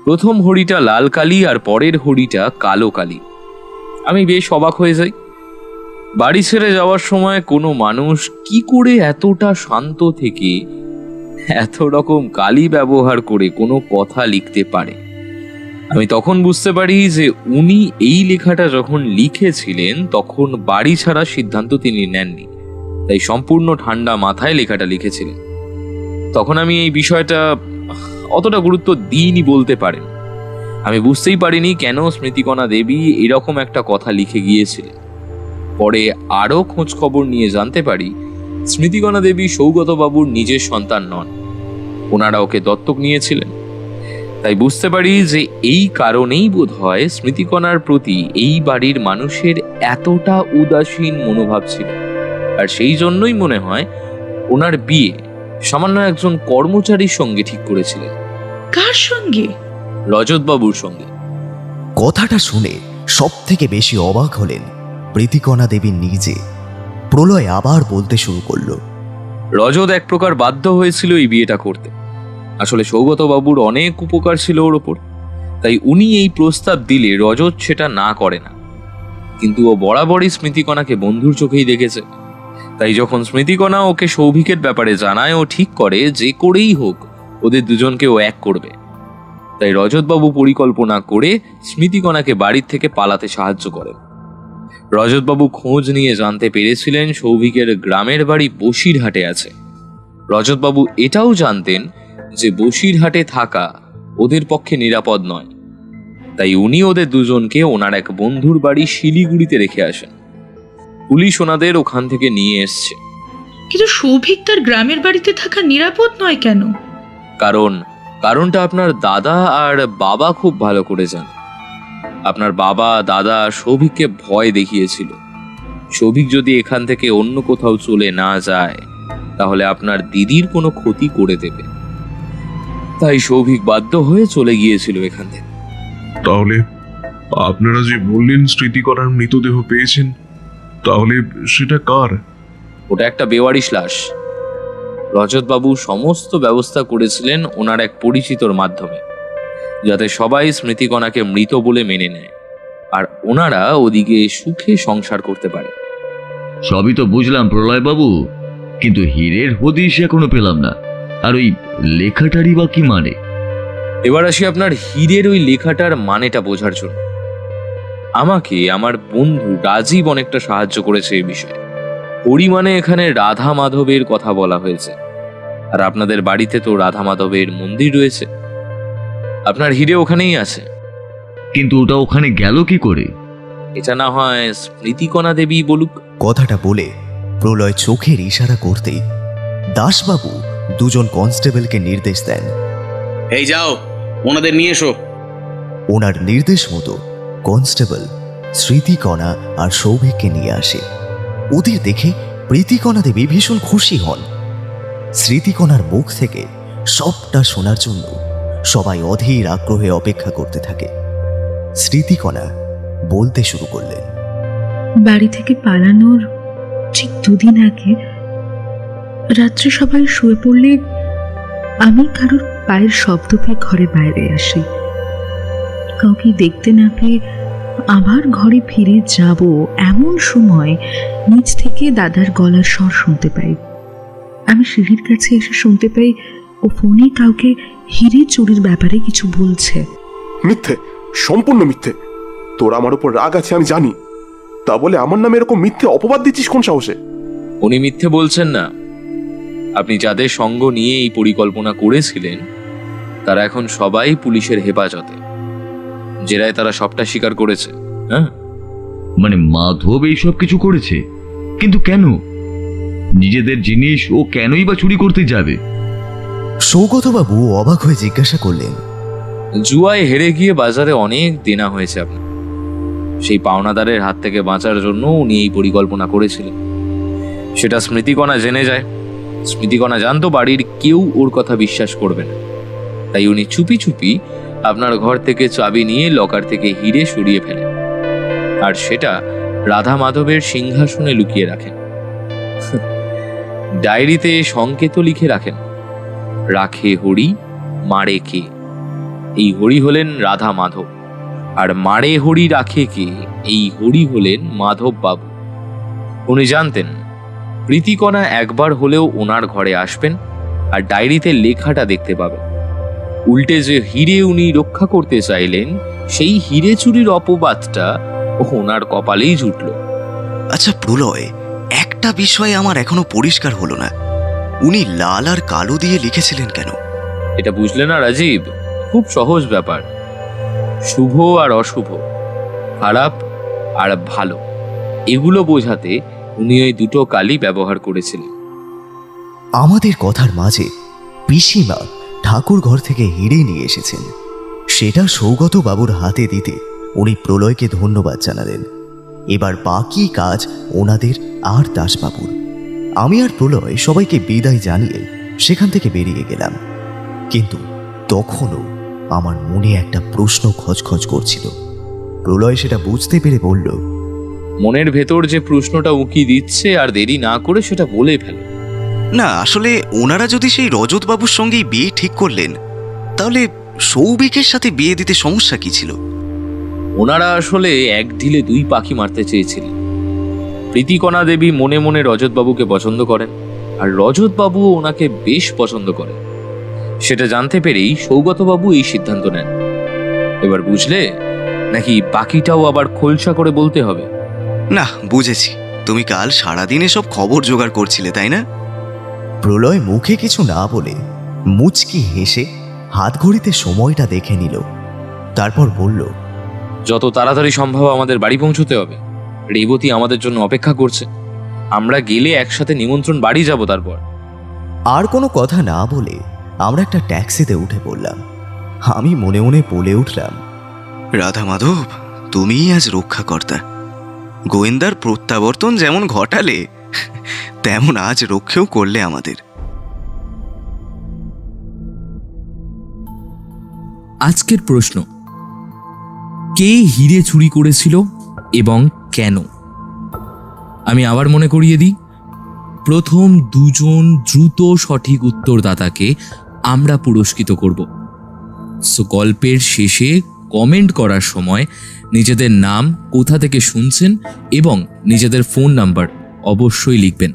প্রথম হরিটা লাল কালি আর পরের হরিটা কালো কালি। আমি বেশ অবাক হয়ে যাই। বাড়ি ছেড়ে যাওয়ার সময় কোনো মানুষ কি করে এতটা শান্ত থেকে এত রকম কালি ব্যবহার করে কোনো কথা লিখতে পারে। আমি তখন বুঝতে পারি যে উনি এই লেখাটা যখন লিখেছিলেন তখন বাড়ি ছাড়ার সিদ্ধান্ত তিনি নেননি, তাই সম্পূর্ণ ঠান্ডা মাথায় লেখাটা লিখেছিলেন। তখন আমি এই বিষয়টা অতটা গুরুত্ব দিইনি বলতে পারেন। আমি বুঝতেই পারিনি কেন স্মৃতিকণা দেবী এরকম একটা কথা লিখে গিয়েছিলেন। পরে আরো খোঁজ খবর নিয়ে জানতে পারি স্মৃতিকণা দেবী সৌগত বাবুর নিজের সন্তান নন, ওনারা ওকে দত্তক নিয়েছিলেন। তাই বুঝতে পারি যে এই কারণেই বোধহয় স্মৃতিকণার প্রতি এই বাড়ির মানুষের এতটা উদাসীন মনোভাব ছিল। আর সেই জন্যই মনে হয় ওনার বিয়ে সামান্য একজন কর্মচারীর সঙ্গে ঠিক করেছিলেন। কার সঙ্গে? রজত বাবুর সঙ্গে। কথাটা শুনে সব থেকে বেশি অবাক হলেন প্রীতিকণা দেবী নিজে। প্রলয় আবার বলতে শুরু করলো, রজত এক প্রকার বাধ্য হয়েছিল এই বিয়েটা করতে। আসলে সৌগত বাবুর অনেক উপকার ছিল ওর ওপর, তাই উনি এই প্রস্তাব দিলে রজত সেটা না করে না। কিন্তু ও বরাবরই স্মৃতিকণাকে বন্ধুর চোখেই দেখেছে, তাই যখন স্মৃতিকণা ওকে সৌভিকের ব্যাপারে জানায়, ও ঠিক করে যে করেই হোক ওদের দুজনকে ও এক করবে। তাই রজতবাবু পরিকল্পনা করে স্মৃতিকণাকে বাড়ির থেকে পালাতে সাহায্য করেন। রজতবাবু খোঁজ নিয়ে জানতে পেরেছিলেন সৌভিকের গ্রামের বাড়ি বসিরহাটে আছে। রজতবাবু এটাও জানতেন যে বসিরহাটে থাকা ওদের পক্ষে নিরাপদ নয়, তাই উনি ওদের দুজনকে ওনার এক বন্ধুর বাড়ি শিলিগুড়িতে রেখে আসেন। পুলিশ ওনাদের ওখান থেকে নিয়ে এসছে। কিন্তু সৌভিক তার গ্রামের বাড়িতে থাকা নিরাপদ নয় কেন? কারণটা আপনার দাদা আর বাবা খুব ভালো করে জানে। আপনার বাবা দাদা সৌভিককে ভয় দেখিয়েছিল। সৌভিক যদি এখান থেকে অন্য কোথাও চলে না যায় তাহলে আপনার দিদির কোনো ক্ষতি করে দেবে। তাই সৌভিক বাধ্য হয়ে চলে গিয়েছিল এখান থেকে। তাহলে আপনারা যে বললেন স্মৃতিকণার মৃতদেহ পেয়েছেন, তাহলে সেটা কার? ওটা একটা বেওয়ারিশ লাশ। রজতবাবু সমস্ত ব্যবস্থা করেছিলেন ওনার এক পরিচিতর মাধ্যমে, যাতে সবাই স্মৃতিকণাকে মৃত বলে মেনে নেয় আর ওনারা ওদিকে সুখে সংসার করতে পারে। সবই তো বুঝলাম প্রলয় বাবু, কিন্তু হীরের হদিশ এখনো পেলাম না। আর ওই লেখাটারই বা কি মানে? এবার আসি আপনার হীরের ওই লেখাটার মানেটা বোঝার জন্য। আমাকে আমার বন্ধু রাজীব অনেকটা সাহায্য করেছে এই বিষয়ে। হরি মানে এখানে রাধা মাধবের কথা বলা হয়েছে, আর আপনাদের বাড়িতে তো রাধা মাধবের মন্দির রয়েছে। আপনার হীরে ওখানেই আছে। কিন্তু ওটা ওখানে গেল কি করে? এটা না হয় স্মৃতিকণা দেবী বলুক। কথাটা বলে প্রলয় চোখের ইশারা করতেই দাসবাবু দুজন কনস্টেবলকে নির্দেশ দেন, এই যাও, ওনাদের নিয়ে এসো। ওনার নির্দেশ মতো কনস্টেবল স্মৃতিকণা আর সৌভিককে নিয়ে আসে। ওদের দেখে প্রীতিকণা দেবী ভীষণ খুশি হন। স্মৃতিকণার মুখ থেকে সবটা শোনার জন্য সবাই অধীর আগ্রহে অপেক্ষা করতে থাকে। স্মৃতিকণা বলতে শুরু করলেন, বাড়ি থেকে পালানোর ঠিক 2 দিন আগে রাত্রে সবাই শুয়ে পড়লে আমি কারোর পায়ের শব্দ পেয়ে ঘরে বাইরে আসি। কাউকে দেখতে না পেয়ে আবার ঘরে ফিরে যাব এমন সময় নিচ থেকে দাদার গলার স্বর শুনতে পাই। আমি সিঁড়ির কাছে এসে শুনতে পাই ও ফোনে কাউকে হীরে চুরির ব্যাপারে কিছু বলছে। মিথ্যে, সম্পূর্ণ মিথ্যে। তোর আমার উপর রাগ আছে আমি জানি, তা বলে আমার নামে এরকম মিথ্যে অপবাদ দিচ্ছিস কোন সাহসে? উনি মিথ্যে বলছেন না। আপনি যাদের সঙ্গ নিয়ে এই পরিকল্পনা করেছিলেন তারা এখন সবাই পুলিশের হেফাজতে। জেরায় তারা সবটা স্বীকার করেছে। হ্যাঁ, মানে মাধব এইসব কিছু করেছে? কিন্তু কেন? নিজেদের জিনিস ও কেনই বা চুরি করতে যাবে? সৌগতবাবু অবাক হয়ে জিজ্ঞাসা করলেন, জুয়ায় হেরে গিয়ে বাজারে অনেক দেনা হয়েছে আপনার। সেই পাওনাদারের হাত থেকে বাঁচার জন্য উনি এই পরিকল্পনা করেছিলেন। সেটা স্মৃতিকণা জেনে যায়। স্মৃতিকণা জানতো বাড়ির কেউ ওর কথা বিশ্বাস করবে না, তাই উনি চুপি চুপি আপনার ঘর থেকে চাবি নিয়ে লকার থেকে হীরে সরিয়ে ফেলেন, আর সেটা রাধা মাধবের সিংহাসনে লুকিয়ে রাখেন। ডায়েরিতে সংকেত লিখে রাখেন, রাখে হরি, মারে কে। এই হরি হলেন রাধা মাধব, আর মারে হরি রাখে কে, এই হরি হলেন মাধব বাবু। উনি জানতেন প্রীতিকণা একবার হলেও ওনার ঘরে আসবেন আর ডায়েরিতে লেখাটা দেখতে পাবেন। উল্টে যে হীরে উনি রক্ষা করতে চাইলেন সেই হীরে চুরির অপবাদটা ওনার কপালেই জুটল। আচ্ছা প্রলয়, একটা বিষয় আমার এখনো পরিষ্কার হলো না, উনি লাল আর কালো দিয়ে লিখেছিলেন কেন? এটা বুঝলে না রাজীব? খুব সহজ ব্যাপার। শুভ আর অশুভ, খারাপ আর ভালো, এগুলো বোঝাতে উনি ওই দুটো কালি ব্যবহার করেছিলেন। আমাদের কথার মাঝে পিসিমা ঠাকুর ঘর থেকে হিরে নিয়ে এসেছেন। সেটা সৌগত বাবুর হাতে দিতে উনি প্রলয়কে ধন্যবাদ জানালেন। এবার বাকি কাজ ওনাদের আর দাসবাবুর। আমি আর প্রলয় সবাইকে বিদায় জানিয়ে সেখান থেকে বেরিয়ে গেলাম, কিন্তু তখনও আমার মনে একটা প্রশ্ন খচখচ করছিল। প্রলয় সেটা বুঝতে পেরে বলল, মনের ভেতর যে প্রশ্নটা উকি দিচ্ছে আর দেরি না করে সেটা বলে ফেল। না, আসলে ওনারা যদি সেই রজত বাবুর সঙ্গেই বিয়ে ঠিক করলেন, তাহলে সৌভিকের সাথে বিয়ে দিতে সমস্যা কি ছিল? ওনারা আসলে এক ঢিলে 2 পাখি মারতে চেয়েছিলেন। প্রীতিকণা দেবী মনে মনে রজতবাবুকে পছন্দ করেন, আর রজতবাবু ওনাকে বেশ পছন্দ করেন। সেটা জানতে পেরেই সৌগতবাবু এই সিদ্ধান্ত নেন। এবার বুঝলে নাকি বাকিটাও আবার খোলসা করে বলতে হবে? না, বুঝেছি। তুমি কাল সারাদিন এসব খবর জোগাড় করছিলে, তাই না? প্রলয় মুখে কিছু না বলে মুচকি হেসে হাত ঘড়িতে সময়টা দেখে নিল। তারপর বলল, যত তাড়াতাড়ি সম্ভব আমাদের বাড়ি পৌঁছতে হবে। রেবতী আমাদের জন্য অপেক্ষা করছে। আমরা গেলে একসাথে নিমন্ত্রণ বাড়ি যাব। তারপর আর কোনো কথা না বলে আমরা একটা ট্যাক্সিতে উঠে পড়লাম। আমি মনে মনে বলে উঠলাম, রাধা মাধব, তুমিই আজ রক্ষাকর্তা। গোয়েন্দার প্রত্যাবর্তন যেমন ঘটালে, তেমন আজ রক্ষেও করলে আমাদের। আজকের প্রশ্ন, কে হিরে চুরি করেছিল এবং কেন? আমি আবার মনে করিয়ে দিই, প্রথম দুজন দ্রুত সঠিক উত্তরদাতাকে আমরা পুরস্কৃত করব। সো গল্পের শেষে কমেন্ট করার সময় নিজেদের নাম, কোথা থেকে শুনছেন এবং নিজেদের ফোন নাম্বার অবশ্যই লিখবেন।